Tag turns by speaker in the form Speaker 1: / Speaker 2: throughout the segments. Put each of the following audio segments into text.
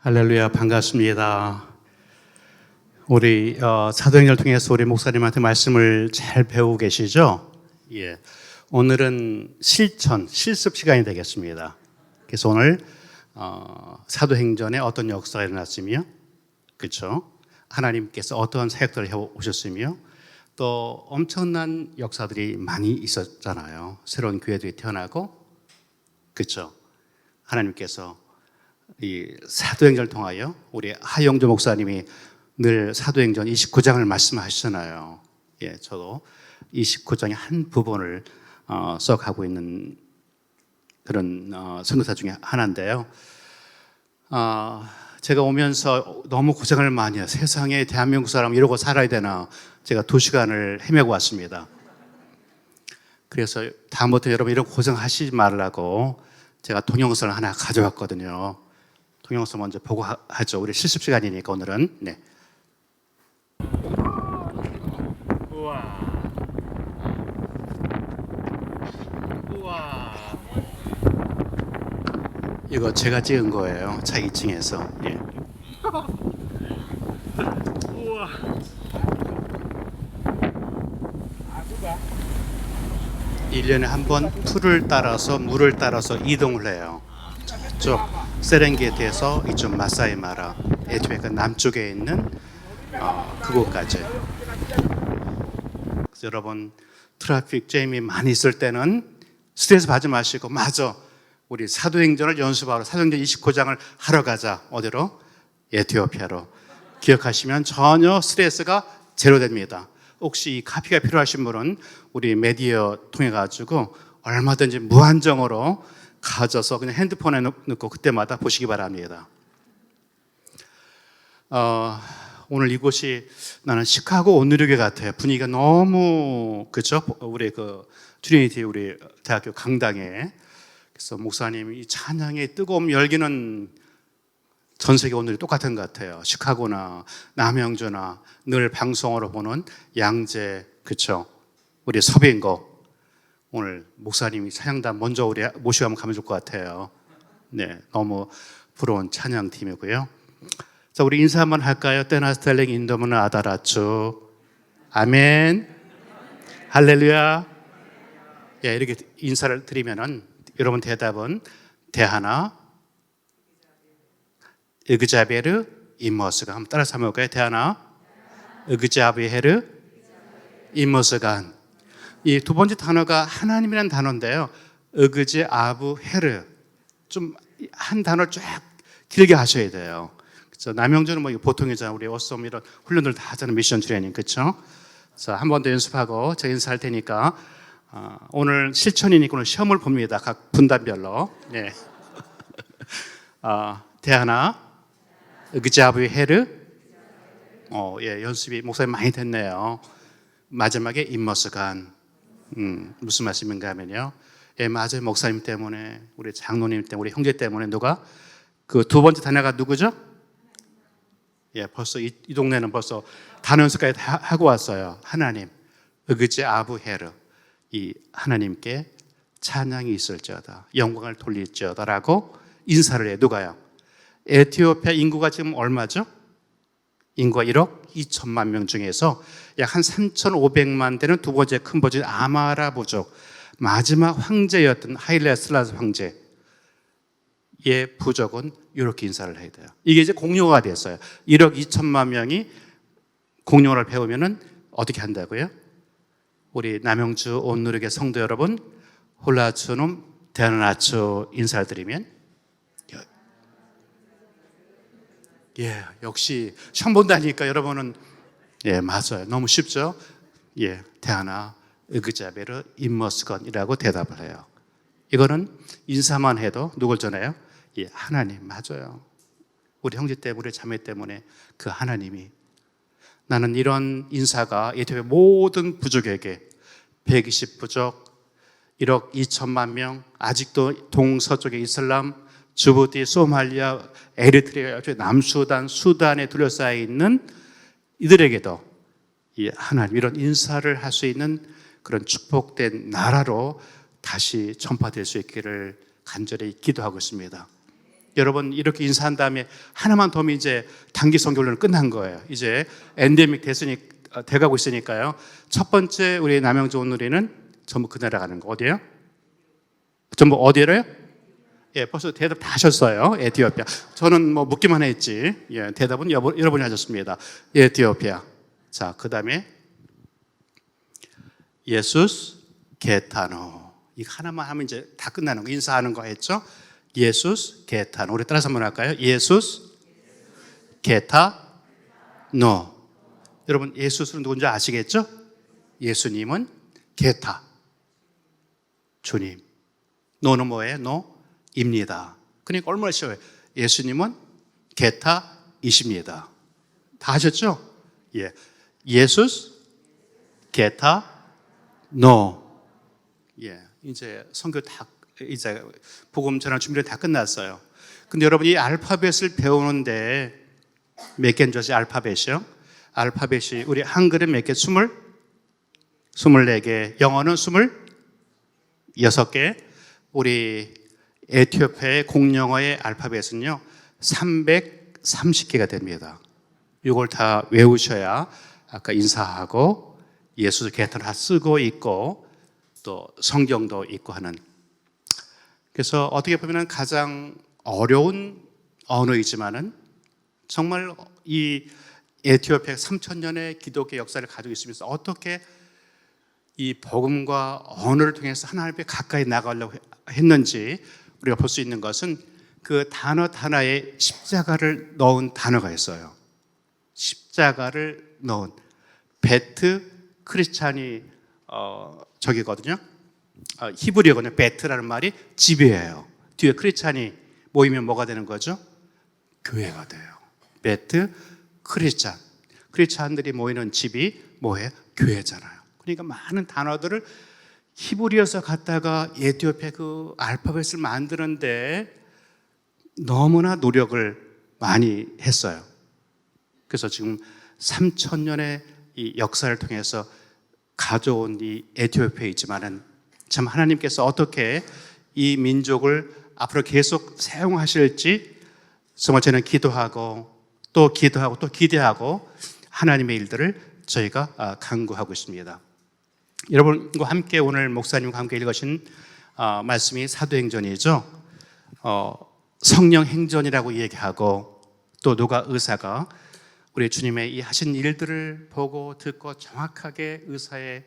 Speaker 1: 할렐루야, 반갑습니다. 우리 사도행전을 통해서 우리 목사님한테 말씀을 잘 배우고 계시죠? 예. 오늘은 실습 시간이 되겠습니다. 그래서 오늘 사도행전에 어떤 역사가 일어났으며, 그렇죠? 하나님께서 어떤 사역들을 해오셨으며, 또 엄청난 역사들이 많이 있었잖아요. 새로운 교회들이 태어나고, 그렇죠? 하나님께서 이 사도행전을 통하여 우리 하영조 목사님이 늘 사도행전 29장을 말씀하시잖아요. 예, 저도 29장의 한 부분을 써가고 있는 그런 선교사 중에 하나인데요. 제가 오면서 너무 고생을 많이 해요. 세상에 대한민국 사람 이러고 살아야 되나, 제가 2시간을 헤매고 왔습니다. 그래서 다음부터 여러분 이런 고생하시지 말라고 제가 동영상을 하나 가져왔거든요. 동영상 먼저 보고 하죠. 우리 실습 시간이니까 오늘은. 네.
Speaker 2: 우와.
Speaker 1: 이거 제가 찍은 거예요. 차 2층에서. 예.
Speaker 2: 우와.
Speaker 1: 1년에 한 번 풀을 따라서 물을 따라서 이동을 해요. 저쪽 세렝게티에서 이쪽 마사이마라, 에티오피아 남쪽에 있는 그곳까지. 그래서 여러분 트래픽 잼이 많이 있을 때는 스트레스 받지 마시고, 맞아, 우리 사도행전을 연습하러 사도행전 29장을 하러 가자. 어디로? 에티오피아로. 기억하시면 전혀 스트레스가 제로됩니다. 혹시 이 카피가 필요하신 분은 우리 메디어 통해 가지고 얼마든지 무한정으로 가져서 그냥 핸드폰에 넣고 그때마다 보시기 바랍니다. 오늘 이곳이 나는 시카고 온누리교회 같아요. 분위기가 너무, 그렇죠? 우리 그 트리니티 우리 대학교 강당에. 그래서 목사님 이 찬양의 뜨거운 열기는 전 세계 오늘이 똑같은 것 같아요. 시카고나 남영주나 늘 방송으로 보는 양재, 그렇죠? 우리 서빙고. 오늘 목사님이 찬양단 먼저 우리 모시고 한번 가면 좋을 것 같아요. 네, 너무 부러운 찬양팀이고요. 자, 우리 인사 한번 할까요? 테나스텔링 인도문은 아다라추. 아멘. 할렐루야. 예, 이렇게 인사를 드리면은 여러분 대답은 대하나 으그자베르 임머스가. 한번 따라서 한번 볼까요? 대하나 으그자베르 임머스간. 이 두 번째 단어가 하나님이라는 단어인데요. 으그제 아부 헤르. 좀 한 단어 쫙 길게 하셔야 돼요. 그렇죠? 남영주는 뭐 보통이잖아요. 우리 어썸 이런 훈련들 다 하잖아요. 미션 트레이닝, 그렇죠? 자, 한 번 더 연습하고 제가 인사할 테니까 오늘 실천이니까 오늘 시험을 봅니다. 각 분단별로. 네. 대하나 으그제 아부 헤르. 예, 연습이 목사님 많이 됐네요. 마지막에 임머스간. 무슨 말씀인가 하면요. 예, 맞아요. 목사님 때문에, 우리 장로님 때문에, 우리 형제 때문에 누가? 그 두 번째 단어가 누구죠? 예, 벌써 이 동네는 벌써 단어 연습까지 다 하고 왔어요. 하나님. 으그제 아부 헤르. 이 하나님께 찬양이 있을지어다. 영광을 돌릴지어다라고 인사를 해요. 누가요? 에티오피아 인구가 지금 얼마죠? 인구가 1억 2천만 명 중에서 약 한 3,500만 되는 두 번째 큰 부족 아마라 부족, 마지막 황제였던 하일레 슬라스 황제의 부족은 이렇게 인사를 해야 돼요. 이게 이제 공용어가 됐어요. 1억 2천만 명이 공용어를 배우면은 어떻게 한다고요? 우리 남영주 온누리교회 성도 여러분, 홀라츠눔 대하나츠 인사를 드리면, 예, 역시 시험 본다니까 여러분은, 예, 맞아요. 너무 쉽죠? 예, 대하나 으그자베르 임머스건이라고 대답을 해요. 이거는 인사만 해도 누굴 전해요? 예, 하나님. 맞아요. 우리 형제 때문에, 우리 자매 때문에 그 하나님이. 나는 이런 인사가 에티오피아 모든 부족에게 120 부족, 1억 2천만 명, 아직도 동서쪽의 이슬람, 지부티, 소말리아, 에리트리아, 남수단, 수단에 둘러싸여 있는 이들에게도 이 하나님 이런 인사를 할 수 있는 그런 축복된 나라로 다시 전파될 수 있기를 간절히 기도하고 있습니다. 여러분 이렇게 인사한 다음에 하나만 더 하면 이제 단기 선교는 끝난 거예요. 이제 엔데믹 돼가고 있으니까요. 첫 번째 우리 남양주 온누리는 전부 그 나라 가는 거 어디예요? 전부 어디래요? 예, 벌써 대답 다 하셨어요. 에티오피아. 저는 뭐 묻기만 했지. 예, 대답은 여러분이 하셨습니다. 에티오피아. 자, 그 다음에 예수스 게타노. 이거 하나만 하면 이제 다 끝나는 거. 인사하는 거 했죠? 예수스 게타노. 우리 따라서 한번 할까요? 예수스 게타노. 여러분 예수스는 누군지 아시겠죠? 예수님은 게타. 주님. 노는 뭐예요? 노입니다. 그러니까 얼마나 쉬워요. 예수님은 게타이십니다. 다 하셨죠? 예. 예수스 게타 노. 예. 이제 선교 다 이제 복음 전할 준비를 다 끝났어요. 근데 여러분 이 알파벳을 배우는데 몇 개인 줄 아세요? 알파벳이요? 알파벳이 우리 한글은 몇 개? 24개. 영어는 26개. 우리 에티오피아의 공용어의 알파벳은요 330개가 됩니다. 이걸 다 외우셔야 아까 인사하고 예수 계통을 다 쓰고 있고 또 성경도 있고 하는. 그래서 어떻게 보면 가장 어려운 언어이지만은 정말 이 에티오피아 3000년의 기독교 역사를 가지고 있으면서 어떻게 이 복음과 언어를 통해서 하나님 앞에 가까이 나가려고 했는지 우리가 볼 수 있는 것은 그 단어 하나에 십자가를 넣은 단어가 있어요. 십자가를 넣은 베트 크리스찬이 저기거든요. 히브리어거든요. 베트라는 말이 집이에요. 뒤에 크리스찬이 모이면 뭐가 되는 거죠? 교회가 돼요. 베트 크리스찬. 크리스찬들이 모이는 집이 뭐예요? 교회잖아요. 그러니까 많은 단어들을 히브리어에서 갖다가 에티오피아 그 알파벳을 만드는데 너무나 노력을 많이 했어요. 그래서 지금 3000년의 이 역사를 통해서 가져온 이 에티오피아이지만은 참 하나님께서 어떻게 이 민족을 앞으로 계속 사용하실지 정말 저는 기도하고 또 기대하고 하나님의 일들을 저희가 간구하고 있습니다. 여러분과 함께 오늘 목사님과 함께 읽으신 말씀이 사도행전이죠. 성령 행전이라고 얘기하고 또 누가 의사가 우리 주님의 이 하신 일들을 보고 듣고 정확하게 의사의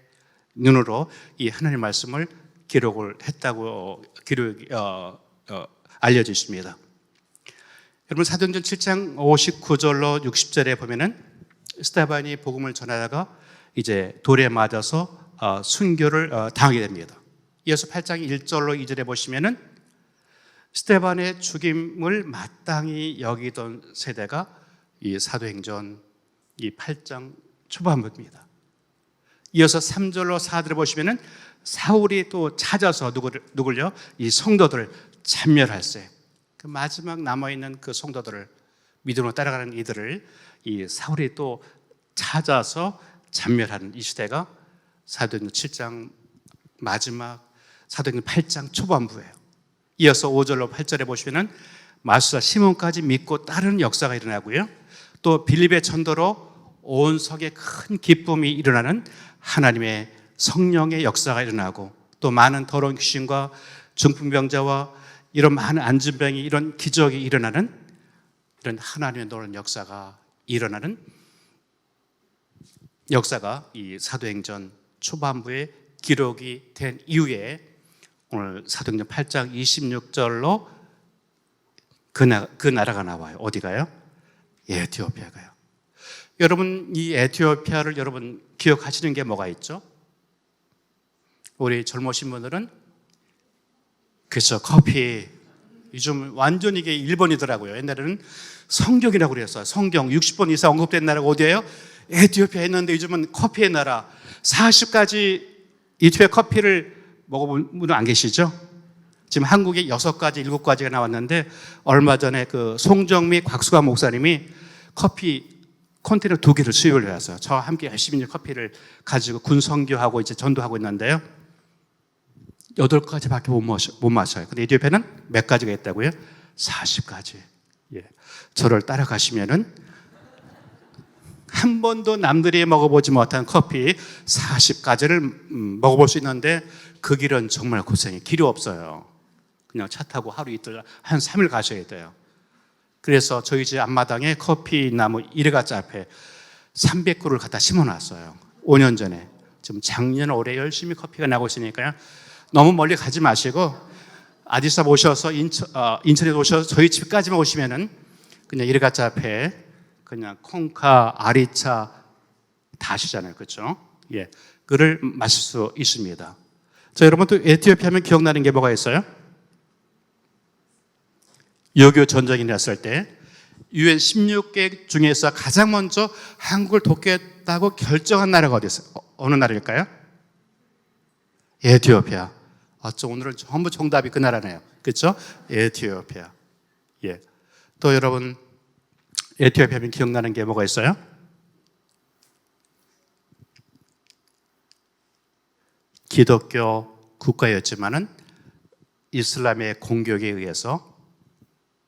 Speaker 1: 눈으로 이 하나님의 말씀을 기록을 했다고 알려져 있습니다. 여러분 사도행전 7장 59절로 60절에 보면은 스데반이 복음을 전하다가 이제 돌에 맞아서 순교를 당하게 됩니다. 이어서 8장 1절로 2절에 보시면은 스데반의 죽임을 마땅히 여기던 세대가 이 사도행전 이 8장 초반부입니다. 이어서 3절로 4절에 보시면은 사울이 또 찾아서 누굴요? 이 성도들을 참멸할세. 그 마지막 남아있는 그 성도들을 믿음으로 따라가는 이들을 이 사울이 또 찾아서 참멸하는 이 시대가 사도행전 7장 마지막 사도행전 8장 초반부예요. 이어서 5절로 8절에 보시면은 마수사 시몬까지 믿고 따르는 역사가 일어나고요. 또 빌립의 전도로 온 석에 큰 기쁨이 일어나는 하나님의 성령의 역사가 일어나고 또 많은 더러운 귀신과 중풍병자와 이런 많은 안진병이 이런 기적이 일어나는 이런 하나님의 놀라운 역사가 일어나는 역사가 이 사도행전 초반부에 기록이 된 이후에 오늘 사도행전 8장 26절로 그 나라가 나와요. 어디가요? 에티오피아가요. 여러분 이 에티오피아를 여러분 기억하시는 게 뭐가 있죠? 우리 젊으신 분들은 그래서 커피 요즘 완전 이게 1번이더라고요. 옛날에는 성경이라고 그랬어요. 성경 60번 이상 언급된 나라가 어디예요? 에티오피아 했는데 요즘은 커피의 나라. 40가지 에티오피아 커피를 먹어본 분은 안 계시죠? 지금 한국에 6가지, 7가지가 나왔는데 얼마 전에 그 송정미 곽수관 목사님이 커피 컨테이너 2개를 수입을 해왔어요. 저와 함께 열심히 커피를 가지고 군 선교하고 이제 전도하고 있는데요. 8가지밖에 못 마셔요. 근데 에티오피아는 몇 가지가 있다고요? 40가지. 예. 저를 따라가시면은 한 번도 남들이 먹어보지 못한 커피 40가지를 먹어볼 수 있는데 그 길은 정말 고생이 길이 없어요. 그냥 차 타고 하루 이틀 한 3일 가셔야 돼요. 그래서 저희 집 앞마당에 커피 나무 1가지 앞에 300그루를 갖다 심어놨어요. 5년 전에. 지금 작년 올해 열심히 커피가 나고 있으니까요. 너무 멀리 가지 마시고 아디사바 오셔서 인천에 오셔서 저희 집까지만 오시면은 그냥 1가지 앞에 그냥 콩카, 아리차 다 하시잖아요. 그렇죠? 예. 그를 마실 수 있습니다. 자, 여러분 또 에티오피아 하면 기억나는 게 뭐가 있어요? 6.25 전쟁이 났을 때 UN 16개 중에서 가장 먼저 한국을 돕겠다고 결정한 나라가 어디 있어요? 어느 나라일까요? 에티오피아. 오늘은 전부 정답이 그 나라네요. 그렇죠? 에티오피아. 예. 또 여러분 에티오피아 하면 기억나는 게 뭐가 있어요? 기독교 국가였지만은 이슬람의 공격에 의해서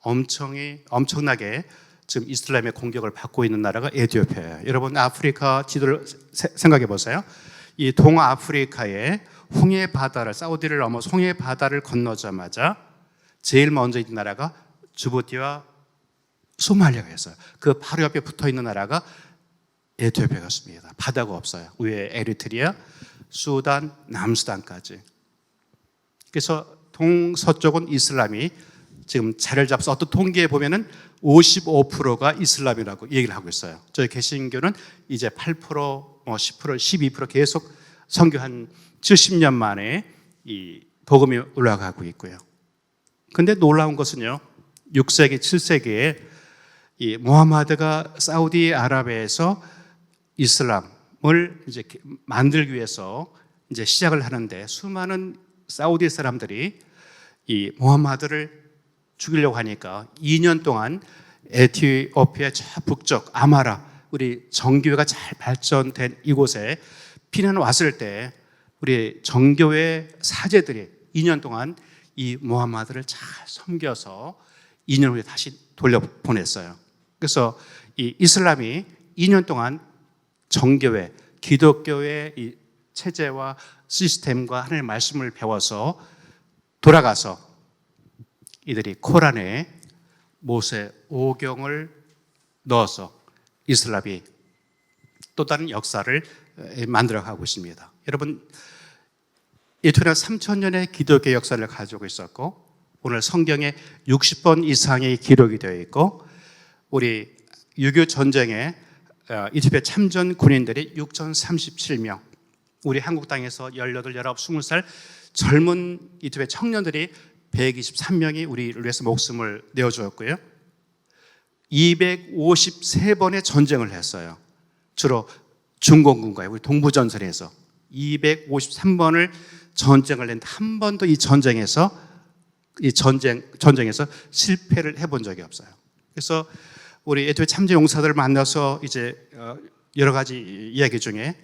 Speaker 1: 엄청나게 지금 이슬람의 공격을 받고 있는 나라가 에티오피아예요. 여러분 아프리카 지도를 생각해 보세요. 이 동아프리카의 홍해 바다를 사우디를 넘어서 홍해 바다를 건너자마자 제일 먼저 있는 나라가 지부티와 소말리아가 있어요. 그 바로 옆에 붙어 있는 나라가 에티오피아였습니다. 바다가 없어요. 위에 에리트리아, 수단, 남수단까지. 그래서 동서쪽은 이슬람이 지금 자리를 잡아서 어떤 통계에 보면은 55%가 이슬람이라고 얘기를 하고 있어요. 저희 개신교는 이제 8%, 10%, 12% 계속 선교 한 70년 만에 이 복음이 올라가고 있고요. 근데 놀라운 것은요, 6세기, 7세기에 이 모하마드가 사우디아라비아에서 이슬람을 이제 만들기 위해서 이제 시작을 하는데 수많은 사우디 사람들이 이 모하마드를 죽이려고 하니까 2년 동안 에티오피아 저 북쪽 아마라 우리 정교회가 잘 발전된 이곳에 피난 왔을 때 우리 정교회 사제들이 2년 동안 이 모하마드를 잘 섬겨서 2년 후에 다시 돌려보냈어요. 그래서 이 이슬람이 2년 동안 정교회, 기독교의 이 체제와 시스템과 하나님의 말씀을 배워서 돌아가서 이들이 코란에 모세 5경을 넣어서 이슬람이 또 다른 역사를 만들어가고 있습니다. 여러분, 에티오피아는 3,000년의 기독교 역사를 가지고 있었고 오늘 성경에 60번 이상의 기록이 되어 있고 우리 6.25 전쟁에 이집트 참전 군인들이 6,037명, 우리 한국 땅에서 18, 19, 20살 젊은 이집트 청년들이 123명이 우리를 위해서 목숨을 내어주었고요. 253번의 전쟁을 했어요. 주로 중공군과의 우리 동부전선에서 253번을 전쟁을 냈는데 한 번도 이 전쟁에서 실패를 해본 적이 없어요. 그래서 우리 에티오피아 참전 용사들을 만나서 이제 여러 가지 이야기 중에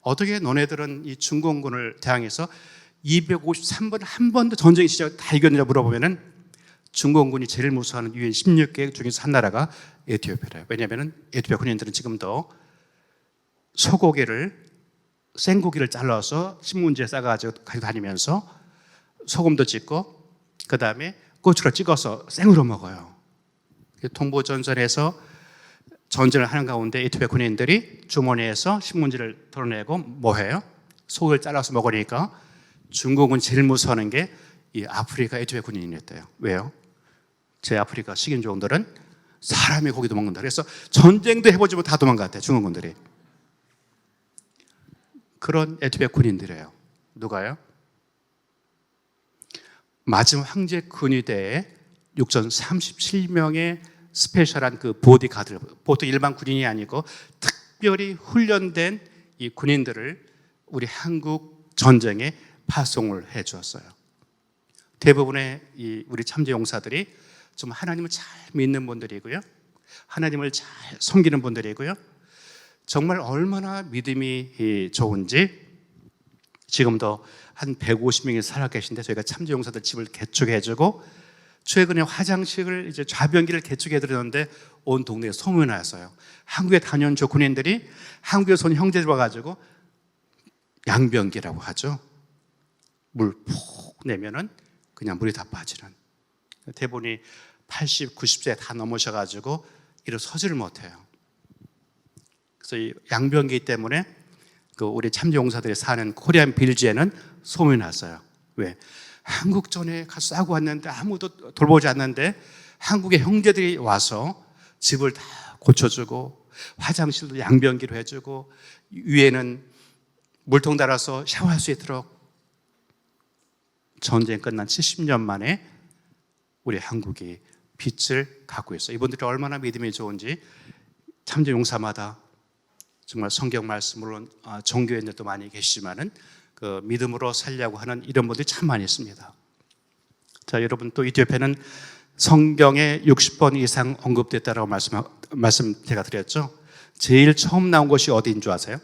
Speaker 1: 어떻게 너네들은 이 중공군을 대항해서 253번 한 번도 전쟁의 시작을 다 이겼느냐 물어보면은 중공군이 제일 무서워하는 UN 16개 중에서 한 나라가 에티오피아예요. 왜냐하면 에티오피아 군인들은 지금도 소고기를 생고기를 잘라서 신문지에 싸가지고 가지고 다니면서 소금도 찍고 그 다음에 고추를 찍어서 생으로 먹어요. 동부전선에서 전쟁을 하는 가운데 에티오피아 군인들이 주머니에서 신문지를 털어내고 뭐해요? 소고기를 잘라서 먹으니까 중국은 제일 무서워하는 게 이 아프리카 에티오피아 군인이었대요. 왜요? 제 아프리카 식인종들은 사람의 고기도 먹는다. 그래서 전쟁도 해보지 못하고 다 도망갔대요. 중국군들이. 그런 에티오피아 군인들이에요. 누가요? 마지막 황제 근위대에 6,037명의 스페셜한 그 보디가드, 보통 일반 군인이 아니고 특별히 훈련된 이 군인들을 우리 한국 전쟁에 파송을 해 주었어요. 대부분의 이 우리 참전 용사들이 좀 하나님을 잘 믿는 분들이고요. 하나님을 잘 섬기는 분들이고요. 정말 얼마나 믿음이 좋은지 지금도 한 150명이 살아 계신데 저희가 참전 용사들 집을 개축해 주고 최근에 화장실을 이제 좌변기를 개축해 드렸는데 온 동네에 소문이 났어요. 한국에 다녀온 저 군인들이 한국에서 온 형제들 와가지고 양변기라고 하죠. 물 푹 내면은 그냥 물이 다 빠지는. 대부분이 80, 90세 다 넘으셔가지고 일어서지를 못해요. 그래서 이 양변기 때문에 그 우리 참여용사들이 사는 코리안 빌지에는 소문이 났어요. 왜? 한국 전에 가서 싸고 왔는데 아무도 돌보지 않는데 한국의 형제들이 와서 집을 다 고쳐주고 화장실도 양변기로 해주고 위에는 물통 달아서 샤워할 수 있도록. 전쟁 끝난 70년 만에 우리 한국이 빛을 갖고 있어요. 이분들이 얼마나 믿음이 좋은지 참전용사마다 정말 성경 말씀, 물론 종교인들도 많이 계시지만은 그 믿음으로 살려고 하는 이런 분들이 참 많이 있습니다. 자, 여러분, 또 이티오피아는 성경에 60번 이상 언급됐다라고 말씀 제가 드렸죠. 제일 처음 나온 것이 어디인 줄 아세요?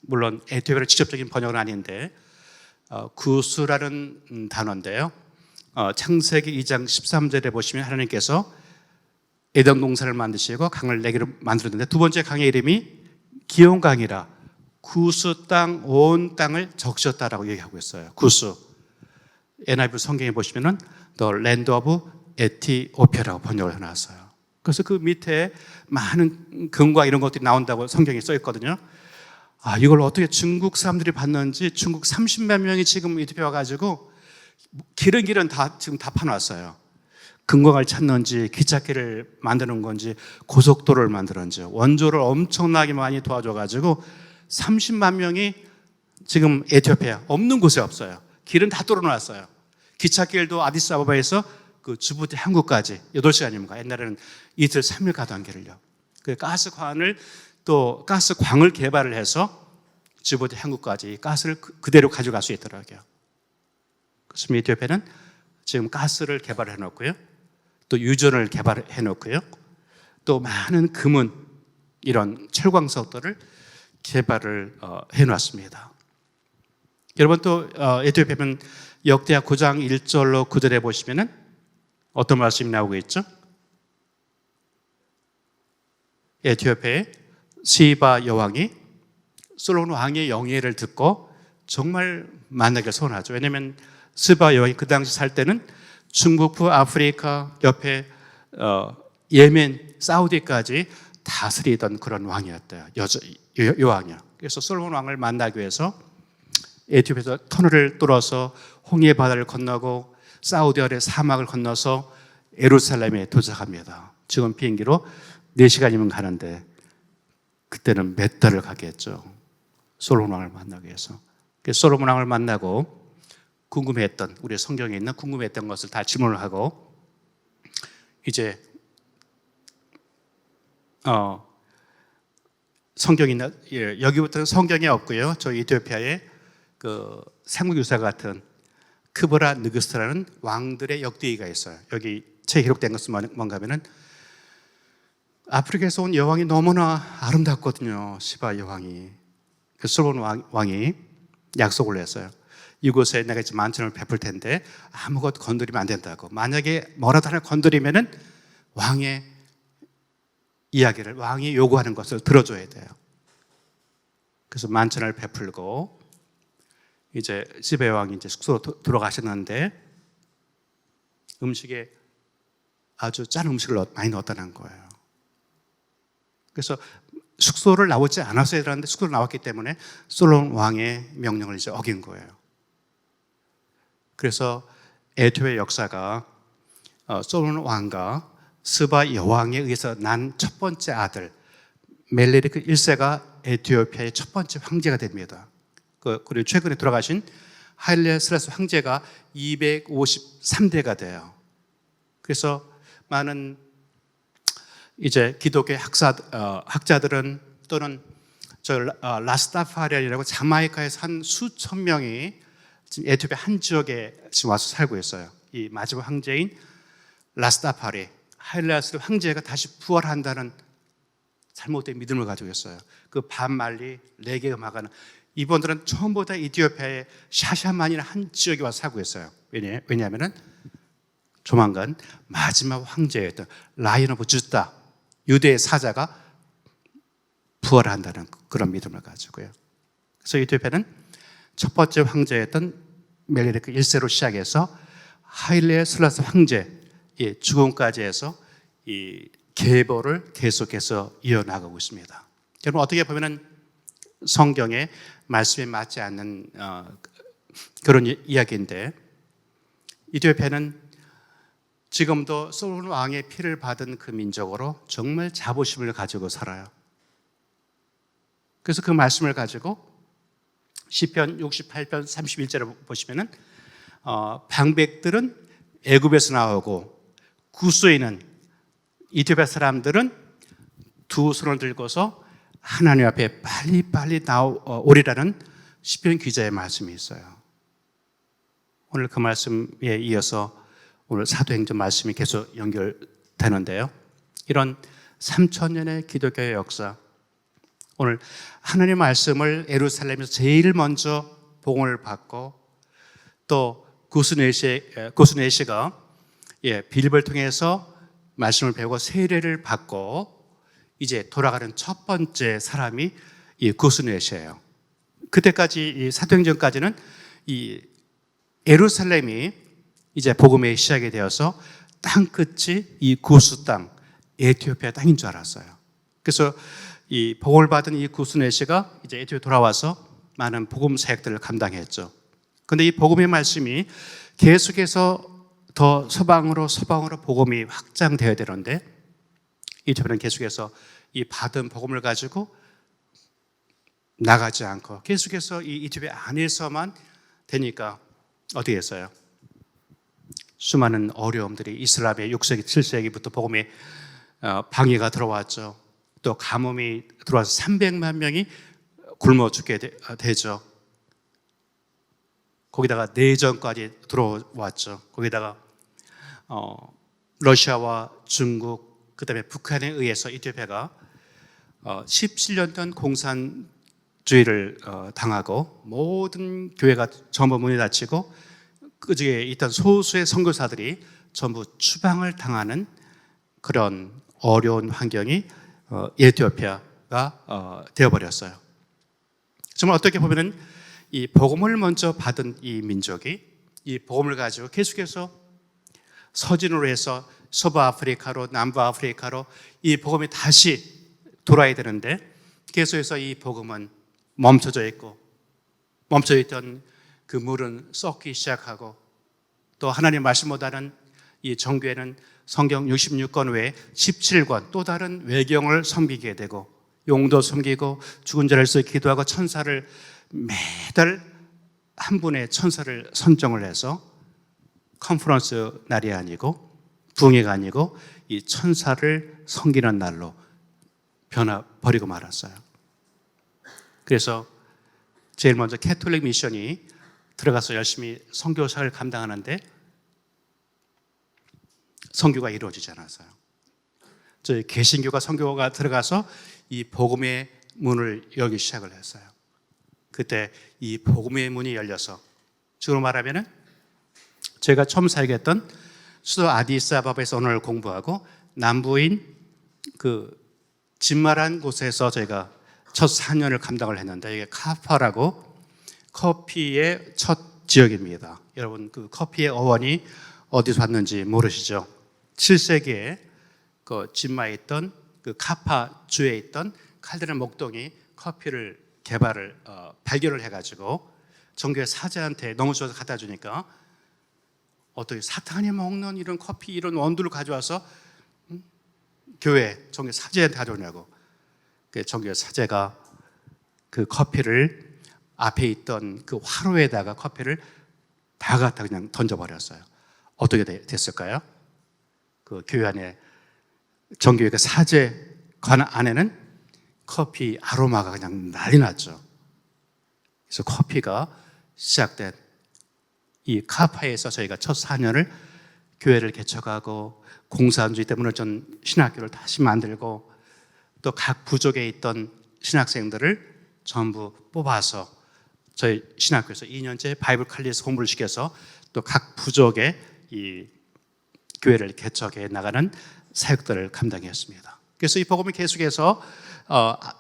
Speaker 1: 물론 에티오피아의 직접적인 번역은 아닌데 구스라는 단어인데요. 창세기 2장 13절에 보시면 하나님께서 에덴 동산을 만드시고 강을 4개를 만들었는데 두 번째 강의 이름이 기온 강이라 구스 땅 온 땅을 적셨다라고 얘기하고 있어요. 구스. NIV 성경에 보시면은 The Land of Ethiopia라고 번역을 해놨어요. 그래서 그 밑에 많은 금과 이런 것들이 나온다고 성경에 써 있거든요. 이걸 어떻게 중국 사람들이 봤는지 중국 30만 명이 지금 이집트에 와가지고 길은 다 지금 다 파놨어요. 금광을 찾는지 기찻길을 만드는 건지 고속도로를 만드는지 원조를 엄청나게 많이 도와줘가지고 30만 명이 지금 에티오피아 없는 곳에 없어요. 길은 다 뚫어놨어요. 기찻길도 아디스아바바에서 그 지부티 한국까지 8시간입니다. 옛날에는 이틀 3일 가던 길을요. 그 가스광을 개발을 해서 지부티 한국까지 가스를 그대로 가져갈 수 있더라고요. 그래서 에티오피아는 지금 가스를 개발해 놓고요. 또 유전을 개발해 놓고요. 또 많은 금은 이런 철광석들을 개발을 해 놨습니다. 여러분 또 에티오피아는 역대하 9장 1절로 9절에 보시면은 어떤 말씀이 나오고 있죠? 에티오피아의 시바 여왕이 솔로몬 왕의 영예를 듣고 정말 만나기를 소원하죠. 왜냐하면 시바 여왕이 그 당시 살 때는 중북부 아프리카 옆에 예멘, 사우디까지 다스리던 그런 왕이었대요. 여왕이요. 그래서 솔로몬 왕을 만나기 위해서 에티오피아에서 터널을 뚫어서 홍해 바다를 건너고 사우디아라비아 사막을 건너서 예루살렘에 도착합니다. 지금 비행기로 4시간이면 가는데 그때는 몇 달을 가겠죠. 솔로몬 왕을 만나기 위해서. 그래서 솔로몬 왕을 만나고 궁금해했던, 우리 성경에 있는 궁금했던 것을 다 질문을 하고 이제 성경이 있나, 여기부터는 성경이 없고요. 저 이티오피아의 그 삼국유사 같은 크브라 느그스라는 왕들의 역대기가 있어요. 여기 책에 기록된 것은 뭔가 하면은 아프리카에서 온 여왕이 너무나 아름답거든요. 시바 여왕이. 그래서 솔로몬 왕이 약속을 했어요. 이곳에 내가 이제 만천을 베풀 텐데 아무것도 건드리면 안 된다고. 만약에 뭐라도 하나 건드리면은 왕의 이야기를, 왕이 요구하는 것을 들어줘야 돼요. 그래서 만천을 베풀고 이제 시바 여왕이 이제 숙소로 들어가셨는데 음식에 아주 짠 음식을 많이 넣었다는 거예요. 그래서 숙소를 나오지 않았어야 되는데 숙소를 나왔기 때문에 솔로몬 왕의 명령을 이제 어긴 거예요. 그래서 에티오피아 역사가 솔로몬 왕과 스바 여왕에 의해서 난 첫 번째 아들 멜레르크 1세가 에티오피아의 첫 번째 황제가 됩니다. 그리고 최근에 돌아가신 하일레 슬라스 황제가 253대가 돼요. 그래서 많은 이제 기독교 학자들은 또는 라스타파리안이라고 자마이카에서 한 수천 명이 지금 에티오피아 한 지역에 지금 와서 살고 있어요. 이 마지막 황제인 라스타파리 하일레슬라스 황제가 다시 부활한다는 잘못된 믿음을 가지고 있어요. 그 반말리 레게 음악하는 이분들은 전부 다 이디오피아의 샤샤만이라는 한 지역에 와서 살고 있어요. 왜냐하면 조만간 마지막 황제였던 라이언 오브 주다, 유대의 사자가 부활한다는 그런 믿음을 가지고요. 그래서 이디오피아는 첫 번째 황제였던 멜리세덱 1세로 시작해서 하일레 슬라스 황제 죽음까지 해서 이 계보를 계속해서 이어나가고 있습니다. 여러분, 어떻게 보면 성경의 말씀에 맞지 않는 그런 이야기인데, 이디오피아는 지금도 솔로몬 왕의 피를 받은 그 민족으로 정말 자부심을 가지고 살아요. 그래서 그 말씀을 가지고 시편 68편 31절을 보시면은 방백들은 애굽에서 나오고 구스에 있는 이디오피아 사람들은 두 손을 들고서 하나님 앞에 빨리빨리 오리라는 시편 기자의 말씀이 있어요. 오늘 그 말씀에 이어서 오늘 사도행전 말씀이 계속 연결되는데요. 이런 3,000년의 기독교의 역사, 오늘 하나님의 말씀을 예루살렘에서 제일 먼저 복음을 받고 또 구스네시가 빌립을 통해서 말씀을 배우고 세례를 받고 이제 돌아가는 첫 번째 사람이 이 구스네시예요. 그때까지 이 사도행전까지는 이 예루살렘이 이제 복음의 시작이 되어서 땅 끝이 이 구스 땅, 에티오피아 땅인 줄 알았어요. 그래서 이 복음을 받은 이 구스네시가 이제 에티오피아 돌아와서 많은 복음 사역들을 감당했죠. 그런데 이 복음의 말씀이 계속해서 더 서방으로 복음이 확장되어야 되는데, 이태원은 계속해서 이 받은 복음을 가지고 나가지 않고 계속해서 이 이태원 안에서만 되니까 어떻게 했어요? 수많은 어려움들이 이슬람의 6세기, 7세기부터 복음의 방해가 들어왔죠. 또 가뭄이 들어와서 300만 명이 굶어 죽게 되죠. 거기다가 내전까지 들어왔죠. 거기다가 러시아와 중국, 그다음에 북한에 의해서 이티오피아가 17년 동안 공산주의를 당하고 모든 교회가 전부 문이 닫히고 그중에 있던 소수의 선교사들이 전부 추방을 당하는 그런 어려운 환경이 에티오피아가 되어버렸어요. 정말 어떻게 보면은 이 복음을 먼저 받은 이 민족이 이 복음을 가지고 계속해서 서진으로 해서 서부 아프리카로, 남부 아프리카로 이 복음이 다시 돌아야 되는데 계속해서 이 복음은 멈춰져 있고, 멈춰 있던 그 물은 썩기 시작하고, 또 하나님 말씀보다는 이 정교회는 성경 66권 외에 17권 또 다른 외경을 섬기게 되고, 용도 섬기고 죽은 자를 위해서 기도하고 천사를 매달 한 분의 천사를 선정을 해서 컨퍼런스 날이 아니고 부흥회가 아니고 이 천사를 섬기는 날로 버리고 말았어요. 그래서 제일 먼저 캐톨릭 미션이 들어가서 열심히 선교사를 감당하는데 선교가 이루어지지 않았어요. 저희 개신교가 선교가 들어가서 이 복음의 문을 열기 시작을 했어요. 그때 이 복음의 문이 열려서, 지금 말하면은 제가 처음 살겠던 수도 아디스아바바에서 오늘 공부하고 남부인 그 진마란 곳에서 저희가 첫 4년을 감당을 했는데, 이게 카파라고 커피의 첫 지역입니다. 여러분, 그 커피의 어원이 어디서 왔는지 모르시죠? 7세기에 그 진마에 있던 그 카파 주에 있던 칼데란 목동이 커피를 발견을 해가지고 정교회 사제한테 너무 좋아서 갖다 주니까 어떻게 사탄이 먹는 이런 커피, 이런 원두를 가져와서 교회 정교회 사제한테 가져오냐고. 그 정교회 사제가 그 커피를 앞에 있던 그 화로에다가 커피를 다 갖다 그냥 던져버렸어요. 어떻게 됐을까요? 그 교회 안에 정교회 그 사제관 안에는 커피 아로마가 그냥 난리 났죠. 그래서 커피가 시작된 이 카파에서 저희가 첫 4년을 교회를 개척하고 공산주의 때문에 전 신학교를 다시 만들고 또 각 부족에 있던 신학생들을 전부 뽑아서 저희 신학교에서 2년째 바이블 칼리에서 공부를 시켜서 또 각 부족의 이 교회를 개척해 나가는 사역들을 감당했습니다. 그래서 이 복음이 계속해서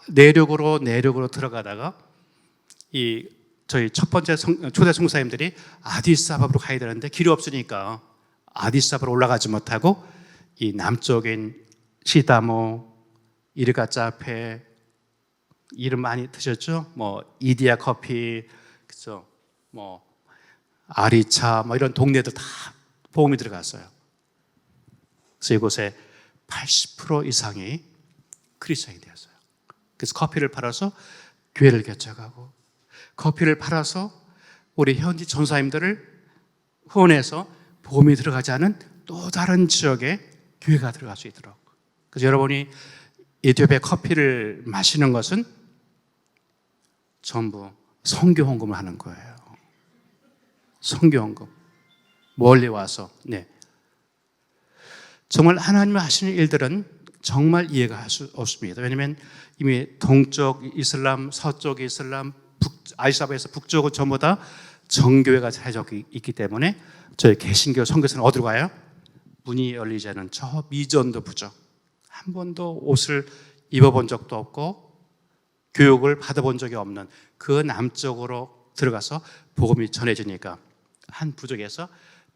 Speaker 1: 내륙으로 들어가다가 이 저희 첫 번째 초대 성사님들이 아디스아바바로 가야 되는데 길이 없으니까 아디스아바바로 올라가지 못하고 이 남쪽인 시다모, 이르가짜페 이름 많이 드셨죠? 뭐 이디야 커피, 그죠? 뭐 아리차, 뭐 이런 동네들 다 복음이 들어갔어요. 그래서 이곳에 80% 이상이 크리스천이 되었어요. 그래서 커피를 팔아서 교회를 개척하고, 커피를 팔아서 우리 현지 전사님들을 후원해서 복음이 들어가지 않은 또 다른 지역에 교회가 들어갈 수 있도록. 그래서 여러분이 에티오피아 커피를 마시는 것은 전부 선교 헌금을 하는 거예요. 선교 헌금. 멀리 와서. 네. 정말 하나님이 하시는 일들은 정말 이해가 할 수 없습니다. 왜냐하면 이미 동쪽 이슬람, 서쪽 이슬람, 아이사바에서 북쪽은 전부 다 정교회가 자리잡고 있기 때문에 저희 개신교 선교사는 어디로 가요? 문이 열리지 않은 저 미전도 부족. 한 번도 옷을 입어본 적도 없고 교육을 받아본 적이 없는 그 남쪽으로 들어가서 복음이 전해지니까 한 부족에서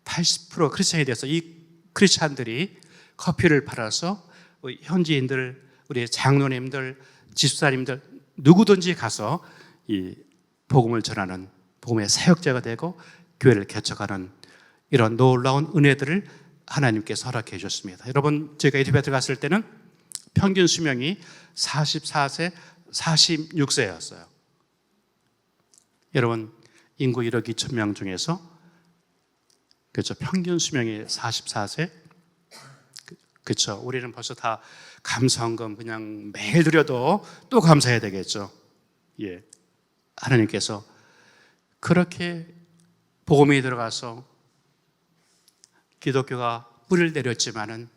Speaker 1: 80% 크리스찬이 돼서 이 크리스찬들이 커피를 팔아서 우리 현지인들, 우리 장로님들, 지수사님들 누구든지 가서 이 복음을 전하는 복음의 사역자가 되고 교회를 개척하는 이런 놀라운 은혜들을 하나님께서 허락해 주셨습니다. 여러분, 제가 에티오피아 들어갔을 때는 평균 수명이 44세, 46세였어요. 여러분, 인구 1억 2천 명 중에서 그렇죠, 평균 수명이 44세. 그렇죠. 우리는 벌써 다 감사헌금 그냥 매일 드려도 또 감사해야 되겠죠. 예, 하나님께서 그렇게 복음이 들어가서 기독교가 뿌리를 내렸지만은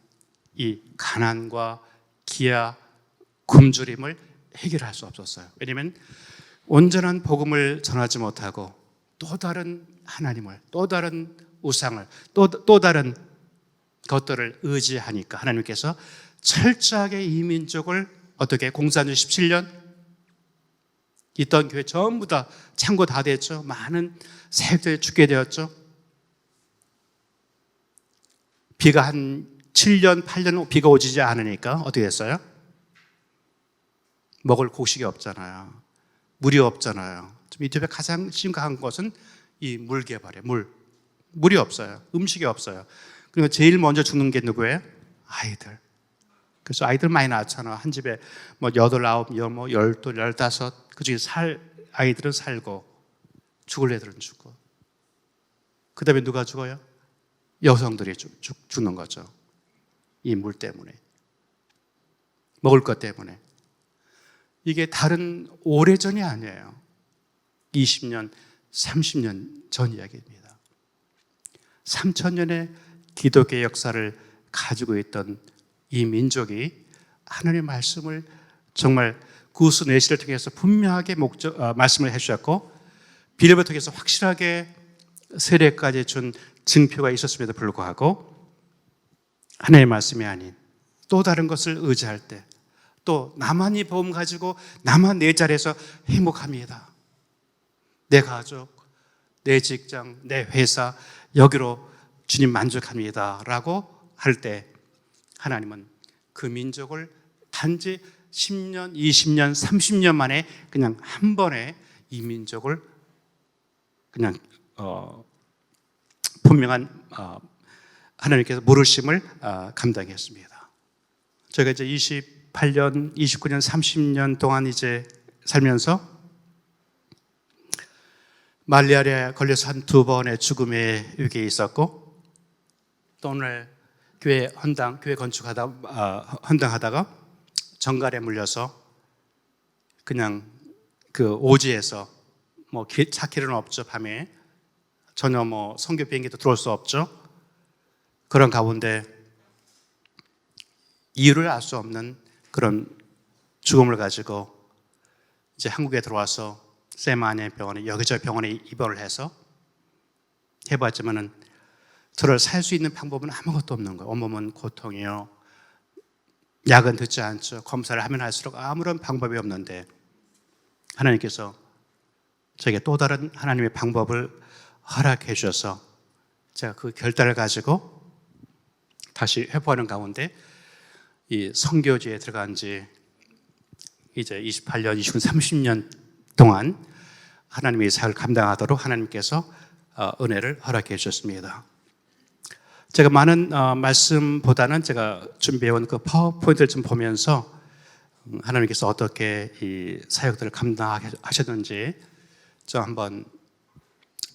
Speaker 1: 이 가난과 기아, 굶주림을 해결할 수 없었어요. 왜냐하면 온전한 복음을 전하지 못하고 또 다른 하나님을, 또 다른 우상을, 또 다른 것들을 의지하니까 하나님께서 철저하게 이 민족을 어떻게 공산주 17년 있던 교회 전부 다 창고 다 됐죠. 많은 사역자들이 죽게 되었죠. 비가 한 7년, 8년 비가 오지 않으니까 어떻게 됐어요? 먹을 곡식이 없잖아요. 물이 없잖아요. 이집에 가장 심각한 것은 이 물 개발이에요. 물이 없어요. 음식이 없어요. 그리고 제일 먼저 죽는 게 누구예요? 아이들. 그래서 아이들 많이 낳잖아. 한 집에 뭐 8, 9, 12, 15, 그중에 아이들은 살고 죽을 애들은 죽고. 그 다음에 누가 죽어요? 여성들이 죽는 거죠. 이 물 때문에. 먹을 것 때문에. 이게 다른 오래전이 아니에요. 20년, 30년 전 이야기입니다. 3000년의 기독교의 역사를 가지고 있던 이 민족이 하나님의 말씀을 정말 구스 내시를 통해서 분명하게 말씀을 해주셨고 비례를 통해서 확실하게 세례까지 준 증표가 있었음에도 불구하고 하나님의 말씀이 아닌 또 다른 것을 의지할 때 또 나만 이 복음 가지고 나만 내 자리에서 행복합니다. 내 가족, 내 직장, 내 회사 여기로 주님 만족합니다 라고 할 때 하나님은 그 민족을 단지 10년, 20년, 30년 만에 그냥 한 번에 이 민족을 그냥 분명한 하나님께서 물으심을 감당했습니다. 저희가 이제 28년, 29년, 30년 동안 이제 살면서 말라리아에 걸려서 한 2번의 죽음의 위기에 있었고 또 오늘 교회 헌당하다가 정갈에 물려서 그냥 그 오지에서 뭐 차길은 없죠. 밤에 전혀 뭐 선교 비행기도 들어올 수 없죠. 그런 가운데 이유를 알 수 없는 그런 죽음을 가지고 이제 한국에 들어와서 세마니아 병원에 여기저기 병원에 입원을 해서 해봤지만은 저를 살 수 있는 방법은 아무것도 없는 거예요. 온몸은 고통이요. 약은 듣지 않죠. 검사를 하면 할수록 아무런 방법이 없는데 하나님께서 저에게 또 다른 하나님의 방법을 허락해 주셔서 제가 그 결단을 가지고 다시 회복하는 가운데 이 선교지에 들어간 지 이제 28년, 29년, 30년 동안 하나님의 사역을 감당하도록 하나님께서 은혜를 허락해 주셨습니다. 제가 많은 말씀보다는 제가 준비해온 그 파워포인트를 좀 보면서 하나님께서 어떻게 이 사역들을 감당하셨는지 좀 한번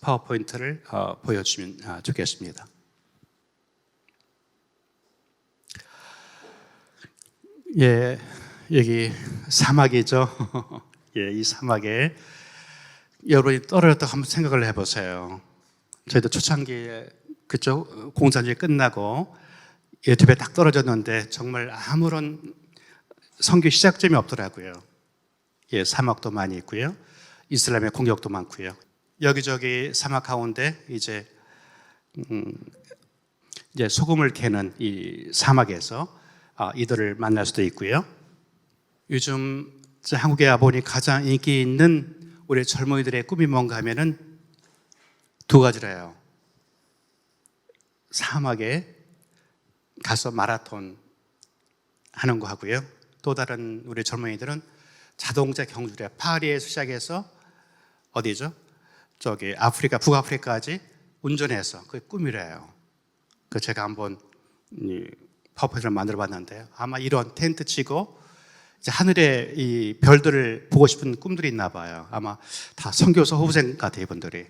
Speaker 1: 파워포인트를 보여주면 좋겠습니다. 예, 여기 사막이죠. 예, 이 사막에 여러분이 떨어졌다고 한번 생각을 해보세요. 저희도 초창기에 그쪽 공사일이 끝나고 유튜브에 딱 떨어졌는데 정말 아무런 선교 시작점이 없더라고요. 예, 사막도 많이 있고요. 이슬람의 공격도 많고요. 여기저기 사막 가운데 이제 소금을 캐는 이 사막에서 이들을 만날 수도 있고요. 요즘 한국에 와보니 가장 인기 있는 우리 젊은이들의 꿈이 뭔가 하면은 두 가지래요. 사막에 가서 마라톤 하는 거 하고요. 또 다른 우리 젊은이들은 자동차 경주래. 파리에서 시작해서 어디죠? 저기 아프리카, 북아프리카까지 운전해서 그게 꿈이래요. 그 제가 한번 파워포인트를 만들어 봤는데요. 아마 이런 텐트 치고 이제 하늘에 이 별들을 보고 싶은 꿈들이 있나 봐요. 아마 다 선교사 후보생 같아요, 이분들이.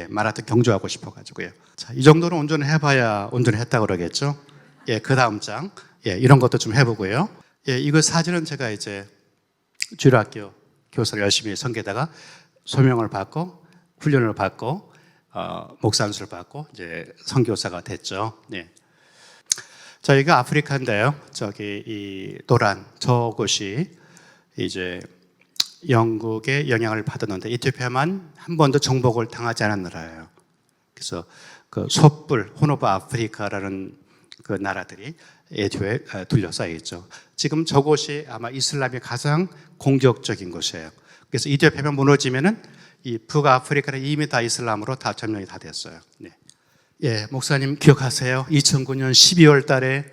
Speaker 1: 마라톤 경주하고 싶어가지고요. 자, 이 정도는 운전을 해봐야 운전을 했다고 그러겠죠. 예, 그 다음 장. 예, 이런 것도 좀 해보고요. 예, 이거 사진은 제가 이제 주일학교 교사를 열심히 섬기다가 소명을 받고 훈련을 받고 목사 안수를 받고 이제 선교사가 됐죠. 네. 자, 여기가 아프리카인데요. 저기 이 노란 저곳이 이제 영국의 영향을 받았는데 이티오피아만 한 번도 정복을 당하지 않은 나라예요. 그래서 그 솥불, 혼 오브 아프리카라는 그 나라들이 에듀에 둘러싸여 있죠. 지금 저곳이 아마 이슬람이 가장 공격적인 곳이에요. 그래서 이티오피아만 무너지면은 이 북아프리카는 이미 다 이슬람으로 다 점령이 다 됐어요. 네. 예, 목사님 기억하세요? 2009년 12월 달에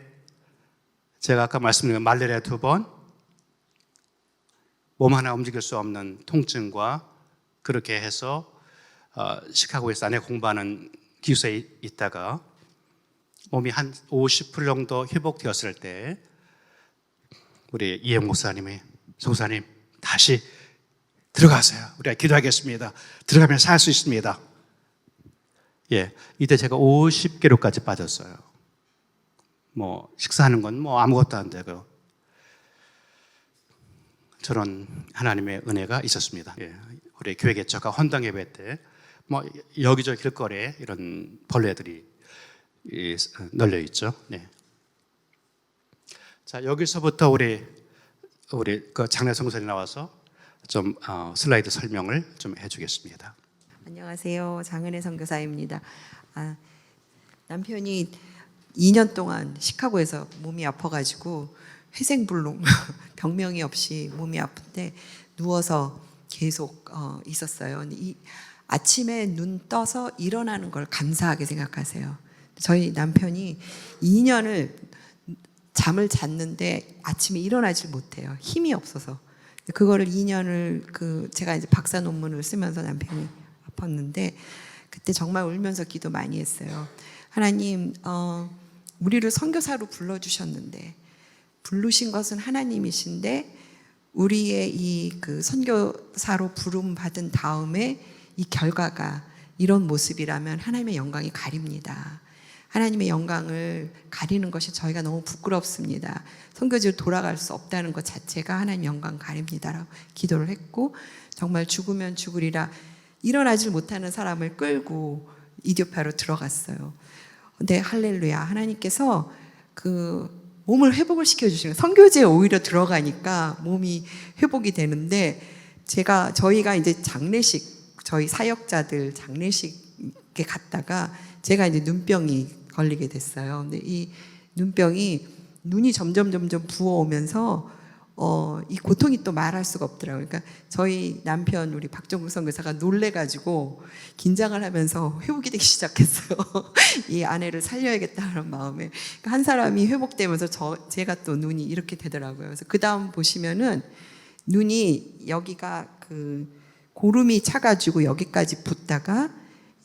Speaker 1: 제가 아까 말씀드린 말레리아 2번, 몸 하나 움직일 수 없는 통증과 그렇게 해서 시카고에서 안에 공부하는 기숙사에 있다가 몸이 한 50% 정도 회복되었을 때 우리 이영 목사님이 성사님 다시 들어가세요. 우리가 기도하겠습니다. 들어가면 살 수 있습니다. 예, 이때 제가 50kg까지 빠졌어요. 뭐 식사하는 건 뭐 아무것도 안 되고 저런 하나님의 은혜가 있었습니다. 예, 우리 교회 개척과 헌당 예배 때 뭐 여기저기 길거리에 이런 벌레들이 널려 있죠. 네. 자, 여기서부터 우리 그 장례 성선이 나와서 좀 슬라이드 설명을 좀 해주겠습니다.
Speaker 3: 안녕하세요. 장은혜 선교사입니다. 남편이 2년 동안 시카고에서 몸이 아파가지고 회생불능 병명이 없이 몸이 아픈데 누워서 계속 있었어요. 아침에 눈 떠서 일어나는 걸 감사하게 생각하세요. 저희 남편이 2년을 잠을 잤는데 아침에 일어나질 못해요. 힘이 없어서. 그거를 2년을 제가 이제 박사 논문을 쓰면서 남편이 아팠는데 그때 정말 울면서 기도 많이 했어요. 하나님, 우리를 선교사로 불러주셨는데 부르신 것은 하나님이신데 우리의 이 선교사로 부름 받은 다음에 이 결과가 이런 모습이라면 하나님의 영광이 가립니다. 하나님의 영광을 가리는 것이 저희가 너무 부끄럽습니다. 선교지로 돌아갈 수 없다는 것 자체가 하나님 영광 가립니다라고 기도를 했고 정말 죽으면 죽으리라 일어나질 못하는 사람을 끌고 이디오피아로 들어갔어요. 근데 할렐루야 하나님께서 몸을 회복을 시켜주시는 선교지에 오히려 들어가니까 몸이 회복이 되는데 저희가 이제 장례식, 저희 사역자들 장례식에 갔다가 제가 이제 눈병이 걸리게 됐어요. 근데 이 눈병이 눈이 점점 부어오면서 이 고통이 또 말할 수가 없더라고요. 그러니까 저희 남편 우리 박정국 선교사가 놀래가지고 긴장을 하면서 회복이 되기 시작했어요. 이 아내를 살려야겠다는 마음에. 그러니까 한 사람이 회복되면서 제가 또 눈이 이렇게 되더라고요. 그래서 그 다음 보시면은 눈이 여기가 그 고름이 차가지고 여기까지 붓다가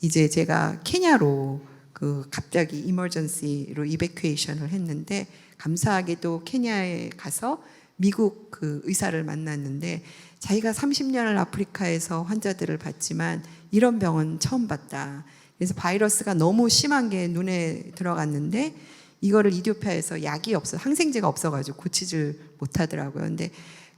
Speaker 3: 이제 제가 케냐로 그 갑자기 이머전시로 이베큐에이션을 했는데 감사하게도 케냐에 가서 미국 그 의사를 만났는데 자기가 30년을 아프리카에서 환자들을 봤지만 이런 병은 처음 봤다. 그래서 바이러스가 너무 심한 게 눈에 들어갔는데 이거를 이디오피아에서 약이 없어 항생제가 없어가지고 고치질 못하더라고요. 근데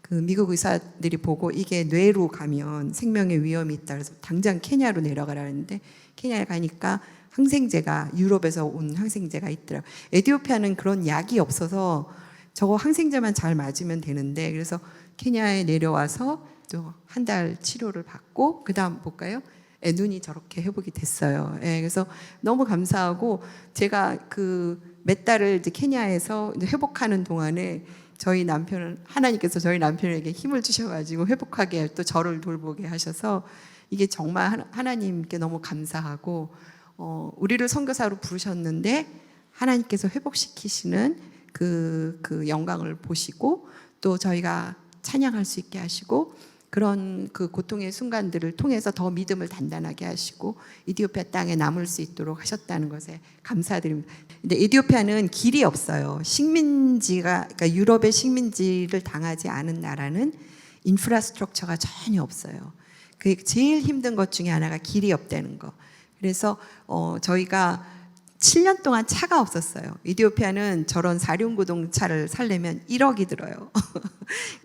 Speaker 3: 그 미국 의사들이 보고 이게 뇌로 가면 생명의 위험이 있다 그래서 당장 케냐로 내려가라는데 케냐에 가니까 항생제가 유럽에서 온 항생제가 있더라고요. 에티오피아는 그런 약이 없어서 저거 항생제만 잘 맞으면 되는데 그래서 케냐에 내려와서 또 한 달 치료를 받고 그 다음 볼까요? 눈이 저렇게 회복이 됐어요. 그래서 너무 감사하고 제가 그 몇 달을 이제 케냐에서 이제 회복하는 동안에 저희 남편은 하나님께서 저희 남편에게 힘을 주셔가지고 회복하게 또 저를 돌보게 하셔서 이게 정말 하나님께 너무 감사하고 우리를 선교사로 부르셨는데 하나님께서 회복시키시는 그 영광을 보시고 또 저희가 찬양할 수 있게 하시고 그런 그 고통의 순간들을 통해서 더 믿음을 단단하게 하시고 이디오피아 땅에 남을 수 있도록 하셨다는 것에 감사드립니다. 근데 이디오피아는 길이 없어요. 식민지가 그러니까 유럽의 식민지를 당하지 않은 나라는 인프라스트럭처가 전혀 없어요. 그 제일 힘든 것 중에 하나가 길이 없다는 거. 그래서 저희가 7년 동안 차가 없었어요. 이디오피아는 저런 사륜구동차를 살려면 1억이 들어요.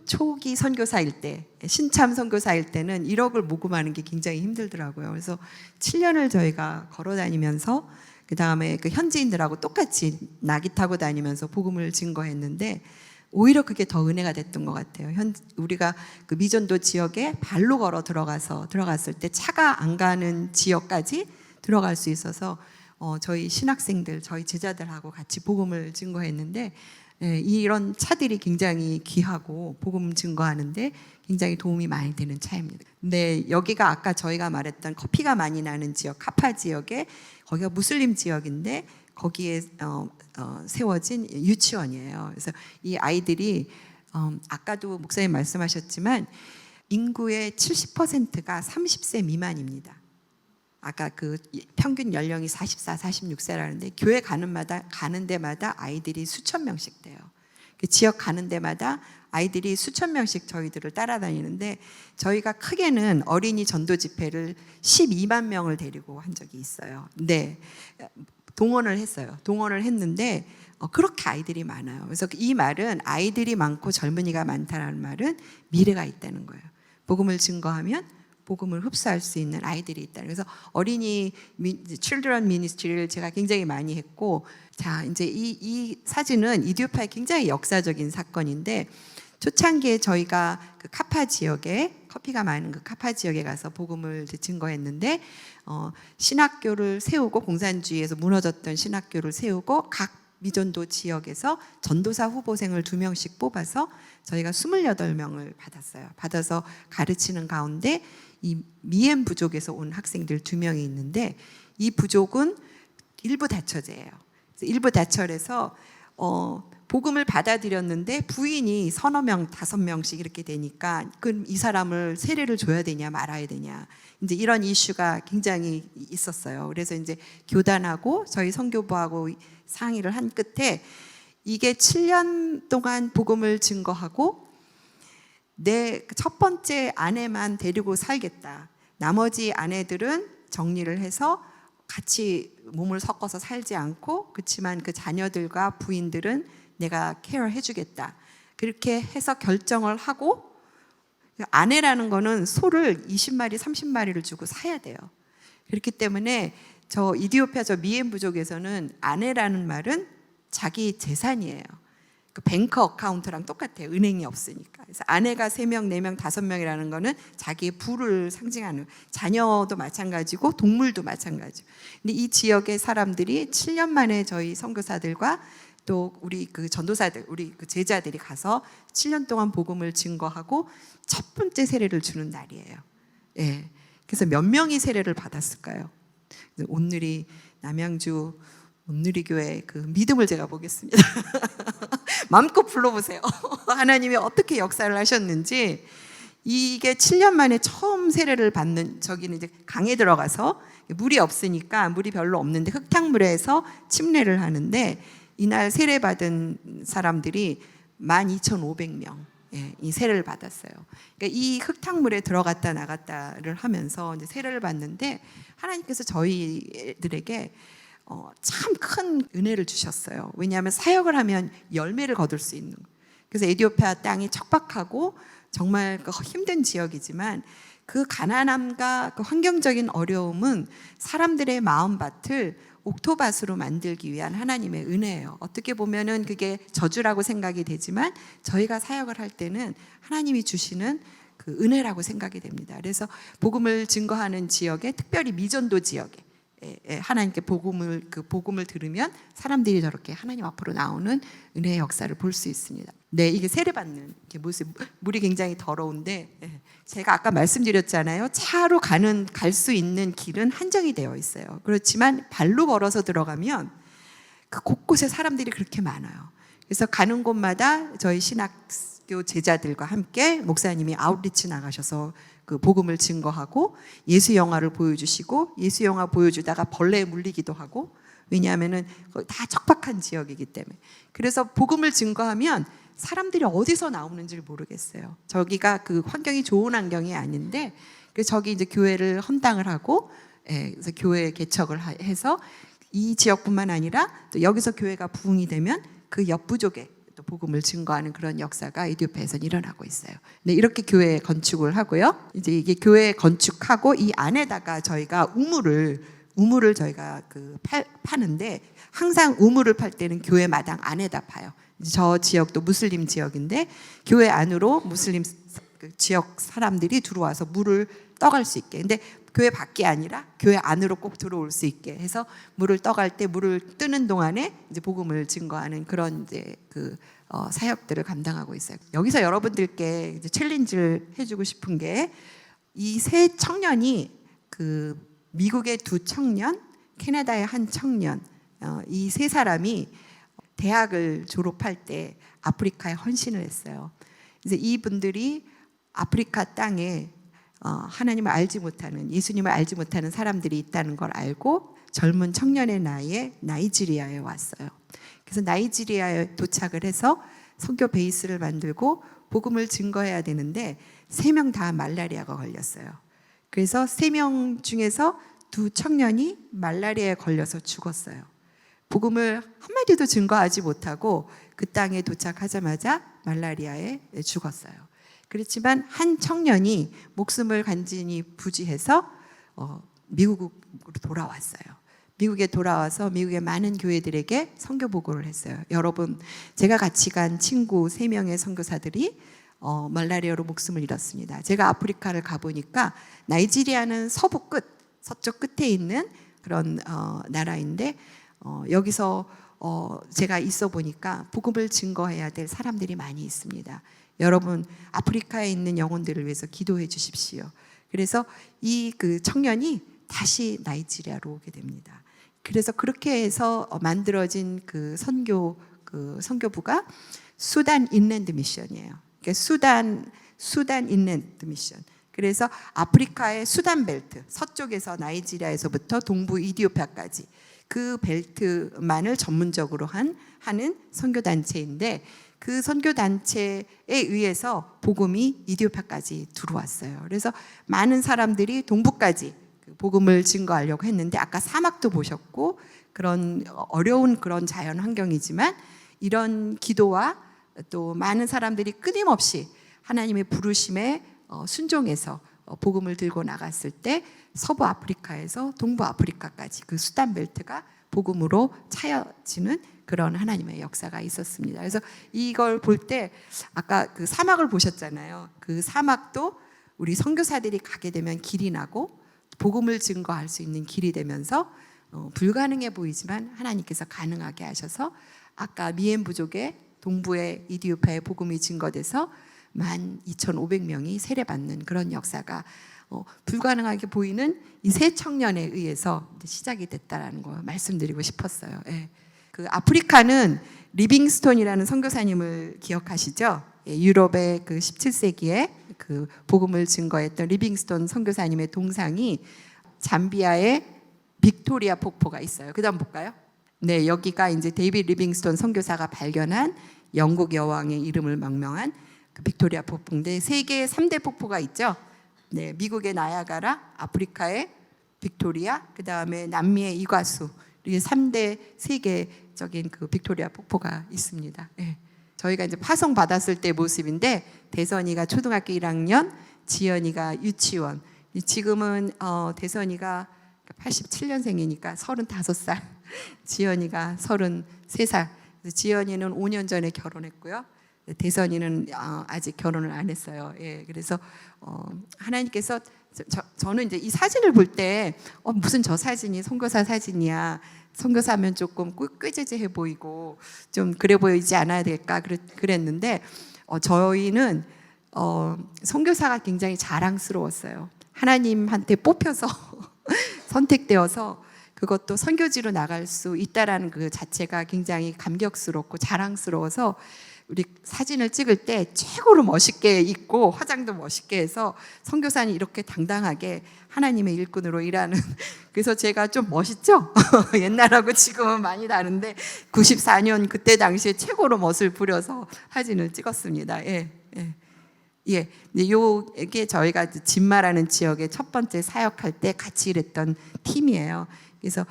Speaker 3: 초기 선교사일 때, 신참 선교사일 때는 1억을 모금하는 게 굉장히 힘들더라고요. 그래서 7년을 저희가 걸어 다니면서 그 다음에 그 현지인들하고 똑같이 나귀 타고 다니면서 복음을 증거했는데 오히려 그게 더 은혜가 됐던 것 같아요. 우리가 그 미전도 지역에 발로 걸어 들어갔을 때 차가 안 가는 지역까지 들어갈 수 있어서 저희 신학생들, 저희 제자들하고 같이 복음을 증거했는데 이런 차들이 굉장히 귀하고 복음 증거하는데 굉장히 도움이 많이 되는 차입니다. 네, 여기가 아까 저희가 말했던 커피가 많이 나는 지역, 카파 지역에 거기가 무슬림 지역인데 거기에 세워진 유치원이에요. 그래서 이 아이들이 아까도 목사님 말씀하셨지만 인구의 70%가 30세 미만입니다. 아까 그 평균 연령이 44, 46세라는데 교회 가는 데마다 아이들이 수천 명씩 돼요. 그 지역 가는 데마다 아이들이 수천 명씩 저희들을 따라다니는데 저희가 크게는 어린이 전도 집회를 12만 명을 데리고 한 적이 있어요. 네, 동원을 했어요. 동원을 했는데 그렇게 아이들이 많아요. 그래서 이 말은 아이들이 많고 젊은이가 많다는 말은 미래가 있다는 거예요. 복음을 증거하면 복음을 흡수할 수 있는 아이들이 있다. 그래서 어린이 children ministry를 제가 굉장히 많이 했고, 자 이제 이 사진은 이디오피아의 굉장히 역사적인 사건인데 초창기에 저희가 그 카파 지역에 커피가 많은 그 카파 지역에 가서 복음을 증거했는데 신학교를 세우고 공산주의에서 무너졌던 신학교를 세우고 각 미전도 지역에서 전도사 후보생을 2명씩 뽑아서 저희가 28명을 받았어요. 받아서 가르치는 가운데 이 미엠 부족에서 온 학생들 2명이 있는데 이 부족은 일부 다처제예요. 일부 다처에서 복음을 받아들였는데 부인이 서너 명, 5명씩 이렇게 되니까 그럼 이 사람을 세례를 줘야 되냐 말아야 되냐 이제 이런 이슈가 굉장히 있었어요. 그래서 이제 교단하고 저희 선교부하고 상의를 한 끝에 이게 7년 동안 복음을 증거하고 내 첫 번째 아내만 데리고 살겠다. 나머지 아내들은 정리를 해서 같이 몸을 섞어서 살지 않고 그렇지만 그 자녀들과 부인들은 내가 케어해 주겠다. 그렇게 해서 결정을 하고 아내라는 거는 소를 20마리, 30마리를 주고 사야 돼요. 그렇기 때문에 저 이디오피아 저 미엠 부족에서는 아내라는 말은 자기 재산이에요. 그 뱅크 어카운트랑 똑같아요. 은행이 없으니까. 그래서 아내가 3명, 4명, 5명이라는 거는 자기의 부를 상징하는, 자녀도 마찬가지고 동물도 마찬가지고. 근데 이 지역의 사람들이 7년 만에 저희 선교사들과 또 우리 그 전도사들, 우리 그 제자들이 가서 7년 동안 복음을 증거하고 첫 번째 세례를 주는 날이에요. 예. 그래서 몇 명이 세례를 받았을까요? 오늘이 남양주 온누리 교회 그 믿음을 제가 보겠습니다. 마음껏 불러보세요. 하나님이 어떻게 역사를 하셨는지. 이게 7년 만에 처음 세례를 받는, 저기는 이제 강에 들어가서 물이 없으니까, 물이 별로 없는데 흙탕물에서 침례를 하는데, 이날 세례 받은 사람들이 12,500명 이 세례를 받았어요. 그러니까 이 흙탕물에 들어갔다 나갔다를 하면서 이제 세례를 받는데, 하나님께서 저희들에게 참 큰 은혜를 주셨어요. 왜냐하면 사역을 하면 열매를 거둘 수 있는. 그래서 에티오피아 땅이 척박하고 정말 그 힘든 지역이지만, 그 가난함과 그 환경적인 어려움은 사람들의 마음밭을 옥토밭으로 만들기 위한 하나님의 은혜예요. 어떻게 보면은 그게 저주라고 생각이 되지만, 저희가 사역을 할 때는 하나님이 주시는 그 은혜라고 생각이 됩니다. 그래서 복음을 증거하는 지역에, 특별히 미전도 지역에 하나님께 복음을 들으면 사람들이 저렇게 하나님 앞으로 나오는 은혜의 역사를 볼 수 있습니다. 네, 이게 세례받는 모습. 물이 굉장히 더러운데, 제가 아까 말씀드렸잖아요. 차로 갈 수 있는 길은 한정이 되어 있어요. 그렇지만 발로 걸어서 들어가면 그 곳곳에 사람들이 그렇게 많아요. 그래서 가는 곳마다 저희 신학교 제자들과 함께 목사님이 아웃리치 나가셔서 그 복음을 증거하고, 예수 영화를 보여주시고, 예수 영화 보여주다가 벌레에 물리기도 하고, 왜냐하면은 다 척박한 지역이기 때문에. 그래서 복음을 증거하면 사람들이 어디서 나오는지를 모르겠어요. 저기가 그 환경이 좋은 환경이 아닌데, 그래서 저기 이제 교회를 헌당을 하고, 그래서 교회 개척을 해서 이 지역뿐만 아니라 또 여기서 교회가 부흥이 되면 그 옆 부족에 또 복음을 증거하는 그런 역사가 에티오피아에서 일어나고 있어요. 네, 이렇게 교회 건축을 하고요. 이제 이게 교회 건축하고 이 안에다가 저희가 우물을 저희가 파는데, 항상 우물을 팔 때는 교회 마당 안에다 파요. 저 지역도 무슬림 지역인데, 교회 안으로 무슬림 지역 사람들이 들어와서 물을 떠갈 수 있게. 근데 교회 밖이 아니라 교회 안으로 꼭 들어올 수 있게 해서 물을 떠갈 때, 물을 뜨는 동안에 이제 복음을 증거하는 그런 이제 사역들을 감당하고 있어요. 여기서 여러분들께 이제 챌린지를 해주고 싶은 게, 이 세 청년이 그 미국의 2청년, 캐나다의 1청년, 이 세 사람이 대학을 졸업할 때 아프리카에 헌신을 했어요. 이제 이분들이 아프리카 땅에 하나님을 알지 못하는, 예수님을 알지 못하는 사람들이 있다는 걸 알고 젊은 청년의 나이에 나이지리아에 왔어요. 그래서 나이지리아에 도착을 해서 선교 베이스를 만들고 복음을 증거해야 되는데, 3명 다 말라리아가 걸렸어요. 그래서 3명 중에서 2청년이 말라리아에 걸려서 죽었어요. 복음을 한마디도 증거하지 못하고 그 땅에 도착하자마자 말라리아에 죽었어요. 그렇지만 1청년이 목숨을 간신히 부지해서 미국으로 돌아왔어요. 미국에 돌아와서 미국의 많은 교회들에게 선교 보고를 했어요. 여러분, 제가 같이 간 친구 3명의 선교사들이 말라리아로 목숨을 잃었습니다. 제가 아프리카를 가보니까 나이지리아는 서부 끝, 서쪽 끝에 있는 그런 나라인데, 여기서 제가 있어 보니까 복음을 증거해야 될 사람들이 많이 있습니다. 여러분, 아프리카에 있는 영혼들을 위해서 기도해 주십시오. 그래서 이 그 청년이 다시 나이지리아로 오게 됩니다. 그래서 그렇게 해서 만들어진 그 선교부가 수단 인랜드 미션이에요. 그러니까 수단 인랜드 미션. 그래서 아프리카의 수단 벨트, 서쪽에서 나이지리아에서부터 동부 이디오피아까지 그 벨트만을 전문적으로 하는 선교 단체인데, 그 선교 단체에 의해서 복음이 이디오피아까지 들어왔어요. 그래서 많은 사람들이 동부까지 복음을 증거하려고 했는데, 아까 사막도 보셨고 그런 어려운 그런 자연 환경이지만, 이런 기도와 또 많은 사람들이 끊임없이 하나님의 부르심에 순종해서 복음을 들고 나갔을 때, 서부 아프리카에서 동부 아프리카까지 그 수단 벨트가 복음으로 차여지는 그런 하나님의 역사가 있었습니다. 그래서 이걸 볼 때 아까 그 사막을 보셨잖아요. 그 사막도 우리 선교사들이 가게 되면 길이 나고 복음을 증거할 수 있는 길이 되면서 불가능해 보이지만 하나님께서 가능하게 하셔서 아까 미엔 부족의 동부의 이디오피아의 복음이 증거돼서 12,500명이 세례받는 그런 역사가 불가능하게 보이는 이 세 청년에 의해서 시작이 됐다라는 거 말씀드리고 싶었어요. 예. 그 아프리카는 리빙스톤이라는 선교사님을 기억하시죠? 예, 유럽의 그 17세기에 그 복음을 증거했던 리빙스톤 선교사님의 동상이 잠비아의 빅토리아 폭포가 있어요. 그다음 볼까요? 네, 여기가 이제 데이빗 리빙스톤 선교사가 발견한 영국 여왕의 이름을 망명한 그 빅토리아 폭포인데 세계 3대 폭포가 있죠. 네, 미국의 나야가라, 아프리카의 빅토리아, 그다음에 남미의 이과수. 이게 3대 세계적인 그 빅토리아 폭포가 있습니다. 네. 저희가 이제 파송 받았을 때 모습인데 대선이가 초등학교 1학년, 지연이가 유치원. 지금은 대선이가 87년생이니까 35살, 지연이가 33살. 지연이는 5년 전에 결혼했고요. 대선이는 아직 결혼을 안 했어요. 예, 그래서 하나님께서 저는 이제 이 사진을 볼 때 무슨 저 사진이 선교사 사진이야. 선교사면 조금 꾀죄죄해 보이고 좀 그래 보이지 않아야 될까 그랬는데 저희는 선교사가 굉장히 자랑스러웠어요. 하나님한테 뽑혀서 선택되어서 그것도 선교지로 나갈 수 있다라는 그 자체가 굉장히 감격스럽고 자랑스러워서 우리 사진을 찍을 때 최고로 멋있게 입고 화장도 멋있게 해서 선교사는 이렇게 당당하게 하나님의 일꾼으로 일하는 그래서 제가 좀 멋있죠? 옛날하고 지금은 많이 다른데 94년 그때 당시에 최고로 멋을 부려서 사진을 찍었습니다. 예, 예. 예, 이게 저희가 진마라는 지역에 첫 번째 사역할 때 같이 일했던 팀이에요. 그래서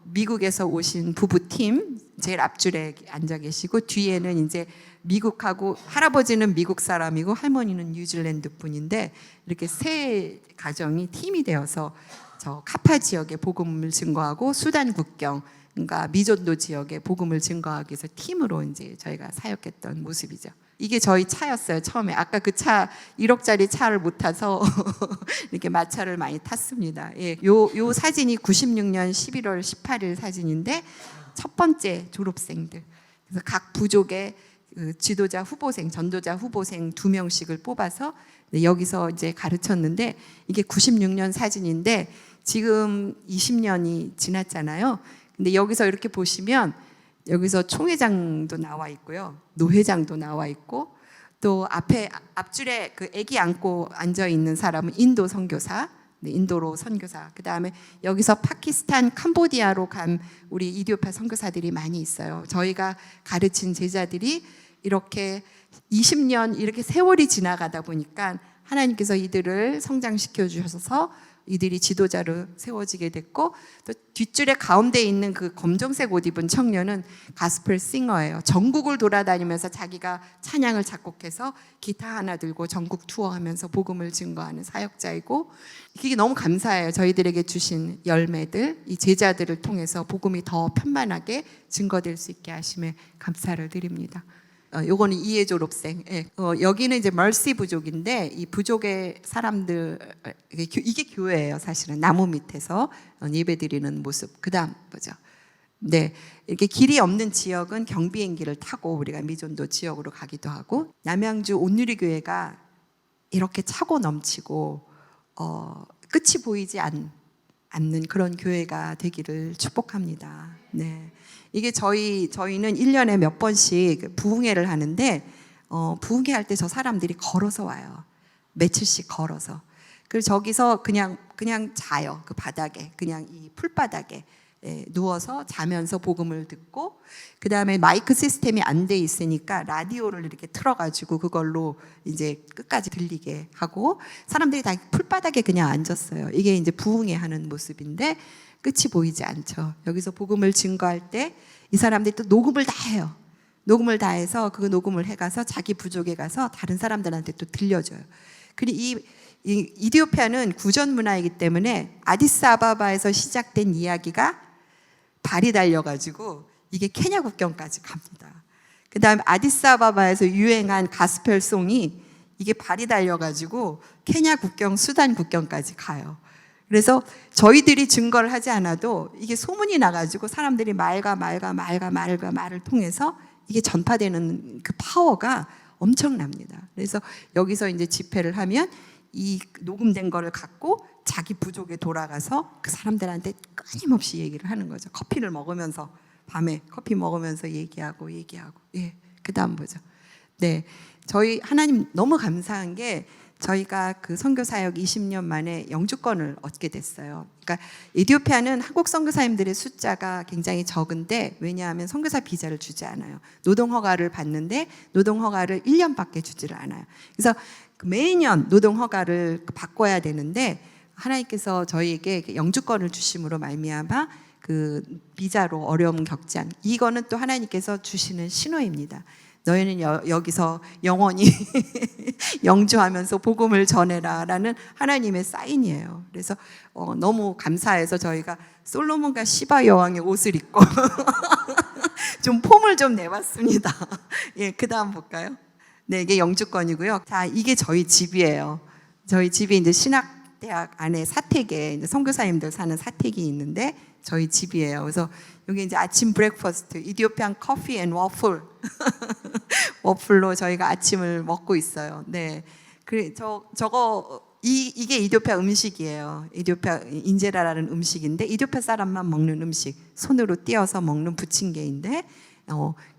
Speaker 3: 미국에서 오신 부부팀 제일 앞줄에 앉아 계시고 뒤에는 이제 미국하고 할아버지는 미국 사람이고 할머니는 뉴질랜드 분인데 이렇게 세 가정이 팀이 되어서 저 카파 지역에 복음을 증거하고 수단 국경 그러니까 미존도 지역에 복음을 증거하기 위해서 팀으로 이제 저희가 사역했던 모습이죠. 이게 저희 차였어요. 처음에 아까 그 차 1억짜리 차를 못 타서 이렇게 마차를 많이 탔습니다. 예, 요 사진이 96년 11월 18일 사진인데 첫 번째 졸업생들. 그래서 각 부족의 그 지도자 후보생, 전도자 후보생 2명씩을 뽑아서 여기서 이제 가르쳤는데 이게 96년 사진인데 지금 20년이 지났잖아요. 근데 여기서 이렇게 보시면 여기서 총회장도 나와 있고요. 노회장도 나와 있고 또 앞줄에 그 아기 안고 앉아 있는 사람은 인도 선교사, 네, 인도로 선교사. 그다음에 여기서 파키스탄, 캄보디아로 간 우리 이디오피아 선교사들이 많이 있어요. 저희가 가르친 제자들이 이렇게 20년 이렇게 세월이 지나가다 보니까 하나님께서 이들을 성장시켜 주셔서 이들이 지도자로 세워지게 됐고 또 뒷줄에 가운데 있는 그 검정색 옷 입은 청년은 가스펠 싱어예요. 전국을 돌아다니면서 자기가 찬양을 작곡해서 기타 하나 들고 전국 투어하면서 복음을 증거하는 사역자이고 이게 너무 감사해요. 저희들에게 주신 열매들 이 제자들을 통해서 복음이 더 편만하게 증거될 수 있게 하심에 감사를 드립니다. 요거는 이해 졸업생. 예. 여기는 이제 멀시 부족인데 이 부족의 사람들 이게 교회예요. 사실은 나무 밑에서 예배드리는 모습. 그다음 뭐죠? 네, 이렇게 길이 없는 지역은 경비행기를 타고 우리가 미존도 지역으로 가기도 하고 남양주 온누리교회가 이렇게 차고 넘치고 끝이 보이지 않는 그런 교회가 되기를 축복합니다. 네. 이게 저희는 1년에 몇 번씩 부흥회를 하는데 부흥회 할 때 저 사람들이 걸어서 와요. 며칠씩 걸어서. 그리고 저기서 그냥 자요. 그 바닥에 그냥 이 풀바닥에 누워서 자면서 복음을 듣고 그다음에 마이크 시스템이 안 돼 있으니까 라디오를 이렇게 틀어가지고 그걸로 이제 끝까지 들리게 하고 사람들이 다 풀바닥에 그냥 앉았어요. 이게 이제 부흥회 하는 모습인데 끝이 보이지 않죠. 여기서 복음을 증거할 때 이 사람들이 또 녹음을 다 해요. 녹음을 다 해서 그 녹음을 해가서 자기 부족에 가서 다른 사람들한테 또 들려줘요. 그리고 이 이디오피아는 구전 문화이기 때문에 아디스아바바에서 시작된 이야기가 발이 달려가지고 이게 케냐 국경까지 갑니다. 그 다음에 아디스아바바에서 유행한 가스펠송이 이게 발이 달려가지고 케냐 국경, 수단 국경까지 가요. 그래서 저희들이 증거를 하지 않아도 이게 소문이 나가지고 사람들이 말을 통해서 이게 전파되는 그 파워가 엄청납니다. 그래서 여기서 이제 집회를 하면 이 녹음된 거를 갖고 자기 부족에 돌아가서 그 사람들한테 끊임없이 얘기를 하는 거죠. 커피를 먹으면서 밤에 커피 먹으면서 얘기하고 예, 그다음 보죠. 네, 저희 하나님 너무 감사한 게 저희가 그 선교 사역 20년 만에 영주권을 얻게 됐어요. 그러니까 에티오피아는 한국 선교사님들의 숫자가 굉장히 적은데 왜냐하면 선교사 비자를 주지 않아요. 노동 허가를 받는데 노동 허가를 1년밖에 주지를 않아요. 그래서 매년 노동 허가를 바꿔야 되는데 하나님께서 저희에게 영주권을 주심으로 말미암아 그 비자로 어려움 겪지 않. 이거는 또 하나님께서 주시는 신호입니다. 너희는 여기서 영원히 영주하면서 복음을 전해라라는 하나님의 사인이에요. 그래서 너무 감사해서 저희가 솔로몬과 시바 여왕의 옷을 입고 좀 폼을 좀 내봤습니다. 예, 그다음 볼까요? 네, 이게 영주권이고요. 자, 이게 저희 집이에요. 저희 집이 이제 신학대학 안에 사택에 이제 선교사님들 사는 사택이 있는데 저희 집이에요. 그래서 여기 이제 아침 브렉퍼스트, 이디오피안 커피 앤 워플 워플로 저희가 아침을 먹고 있어요. 네, 그래 이게 이디오피아 음식이에요. 이디오피아 인제라라는 음식인데 이디오피아 사람만 먹는 음식, 손으로 띄어서 먹는 부침개인데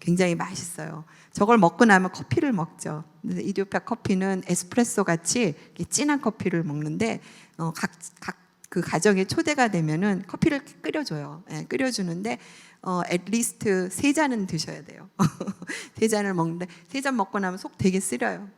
Speaker 3: 굉장히 맛있어요. 저걸 먹고 나면 커피를 먹죠. 이디오피아 커피는 에스프레소 같이 진한 커피를 먹는데 각 그 가정에 초대가 되면은 커피를 끓여줘요. 예, 끓여주는데 at least 3잔은 드셔야 돼요. 3잔을 먹는데 3잔 먹고 나면 속 되게 쓰려요.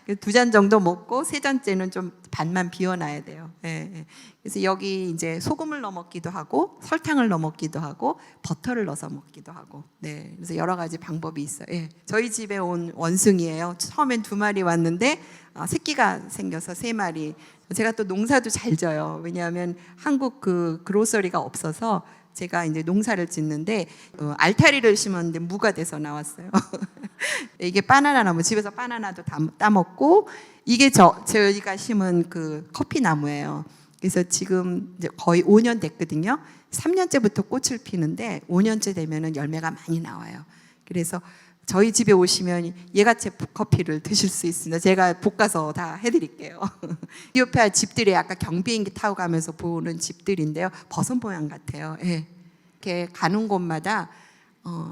Speaker 3: 2잔 정도 먹고 3잔째는 좀 반만 비워놔야 돼요. 예, 예. 그래서 여기 이제 소금을 넣어 먹기도 하고 설탕을 넣어 먹기도 하고 버터를 넣어서 먹기도 하고. 네, 그래서 여러 가지 방법이 있어요. 예. 저희 집에 온 원숭이에요. 처음엔 2마리 왔는데 새끼가 생겨서 3마리. 제가 또 농사도 잘 져요. 왜냐하면 한국 그 그로서리가 없어서 제가 이제 농사를 짓는데 알타리를 심었는데 무가 돼서 나왔어요. 이게 바나나 나무, 집에서 바나나도 따먹고 이게 저희가 심은 그 커피 나무예요. 그래서 지금 이제 거의 5년 됐거든요. 3년째부터 꽃을 피는데 5년째 되면은 열매가 많이 나와요. 그래서 저희 집에 오시면 예가채 커피를 드실 수 있습니다. 제가 볶아서 다 해드릴게요. 이디오피아 집들이 아까 경비행기 타고 가면서 보는 집들인데요. 버섯 모양 같아요. 예. 이렇게 가는 곳마다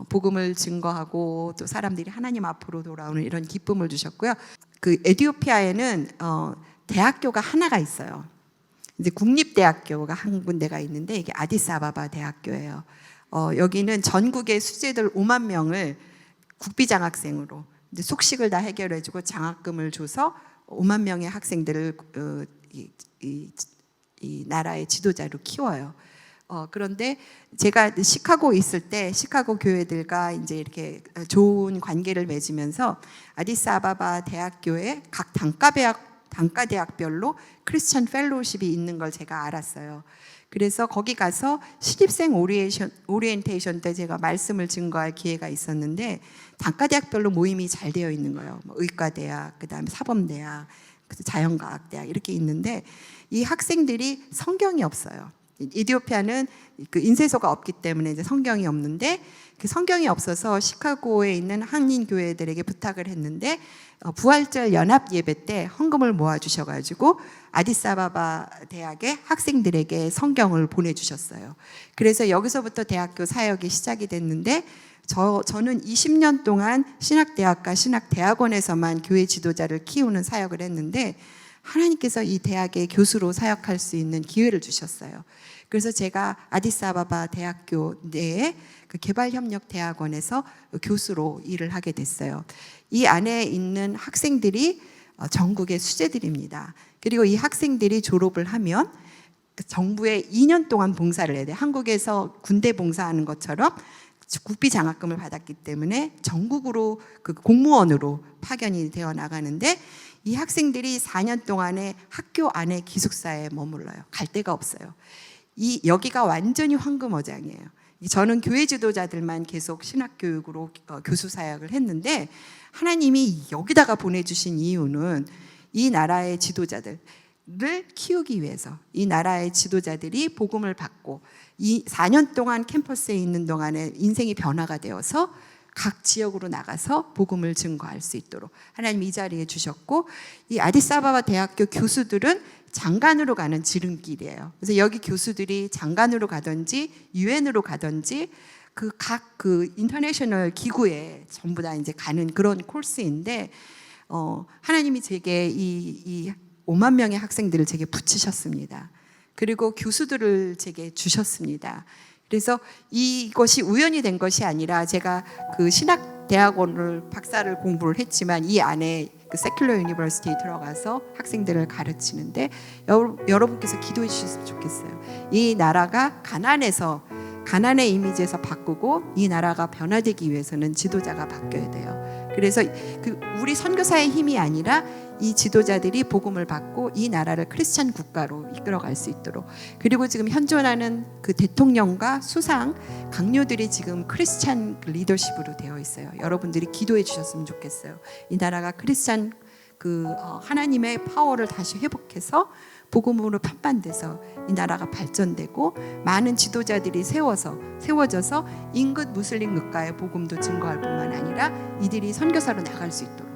Speaker 3: 복음을 증거하고 또 사람들이 하나님 앞으로 돌아오는 이런 기쁨을 주셨고요. 그 에티오피아에는 대학교가 하나가 있어요. 이제 국립대학교가 한 군데가 있는데 이게 아디스아바바 대학교예요. 여기는 전국의 수재들 5만 명을 국비장학생으로 이제 숙식을 다 해결해주고 장학금을 줘서 5만 명의 학생들을 이 나라의 지도자로 키워요. 그런데 제가 시카고 있을 때 시카고 교회들과 이제 이렇게 좋은 관계를 맺으면서 아디스아바바 대학교에 각 단과대학별로 크리스천 펠로우십이 있는 걸 제가 알았어요. 그래서 거기 가서 신입생 오리엔테이션 때 제가 말씀을 증거할 기회가 있었는데 단과대학별로 모임이 잘 되어 있는 거예요. 의과대학, 그다음에 사범대학, 자연과학대학 이렇게 있는데 이 학생들이 성경이 없어요. 이디오피아는 그 인쇄소가 없기 때문에 이제 성경이 없는데 그 성경이 없어서 시카고에 있는 한인 교회들에게 부탁을 했는데 부활절 연합 예배 때 헌금을 모아 주셔가지고 아디스아바바 대학의 학생들에게 성경을 보내주셨어요. 그래서 여기서부터 대학교 사역이 시작이 됐는데 저는 20년 동안 신학대학과 신학대학원에서만 교회 지도자를 키우는 사역을 했는데 하나님께서 이 대학의 교수로 사역할 수 있는 기회를 주셨어요. 그래서 제가 아디스아바바 대학교 내에 그 개발협력대학원에서 교수로 일을 하게 됐어요. 이 안에 있는 학생들이 전국의 수재들입니다. 그리고 이 학생들이 졸업을 하면 정부에 2년 동안 봉사를 해야 돼요. 한국에서 군대 봉사하는 것처럼 국비 장학금을 받았기 때문에 전국으로 그 공무원으로 파견이 되어 나가는데 이 학생들이 4년 동안에 학교 안에 기숙사에 머물러요. 갈 데가 없어요. 여기가 완전히 황금어장이에요. 저는 교회 지도자들만 계속 신학 교육으로 교수 사역을 했는데 하나님이 여기다가 보내주신 이유는 이 나라의 지도자들을 키우기 위해서, 이 나라의 지도자들이 복음을 받고 이 4년 동안 캠퍼스에 있는 동안에 인생이 변화가 되어서 각 지역으로 나가서 복음을 증거할 수 있도록 하나님 이 자리에 주셨고, 이 아디스아바바 대학교 교수들은 장관으로 가는 지름길이에요. 그래서 여기 교수들이 장관으로 가든지 유엔으로 가든지 그 각 그 인터내셔널 기구에 전부 다 이제 가는 그런 코스인데, 하나님이 제게 이 5만 명의 학생들을 제게 붙이셨습니다. 그리고 교수들을 제게 주셨습니다. 그래서 이것이 우연이 된 것이 아니라 제가 그 신학대학원을 박사를 공부를 했지만 이 안에 그 세큘러 유니버시티에 들어가서 학생들을 가르치는데 여러분께서 기도해 주셨으면 좋겠어요. 이 나라가 가난의 이미지에서 바꾸고 이 나라가 변화되기 위해서는 지도자가 바뀌어야 돼요. 그래서 우리 선교사의 힘이 아니라 이 지도자들이 복음을 받고 이 나라를 크리스찬 국가로 이끌어갈 수 있도록, 그리고 지금 현존하는 그 대통령과 수상 강요들이 지금 크리스찬 리더십으로 되어 있어요. 여러분들이 기도해 주셨으면 좋겠어요. 이 나라가 크리스찬 하나님의 파워를 다시 회복해서 복음으로 판반돼서 이 나라가 발전되고 많은 지도자들이 세워져서 인근 무슬림 국가의 복음도 증거할 뿐만 아니라 이들이 선교사로 나갈 수 있도록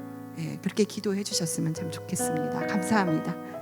Speaker 3: 그렇게 기도해 주셨으면 참 좋겠습니다. 감사합니다.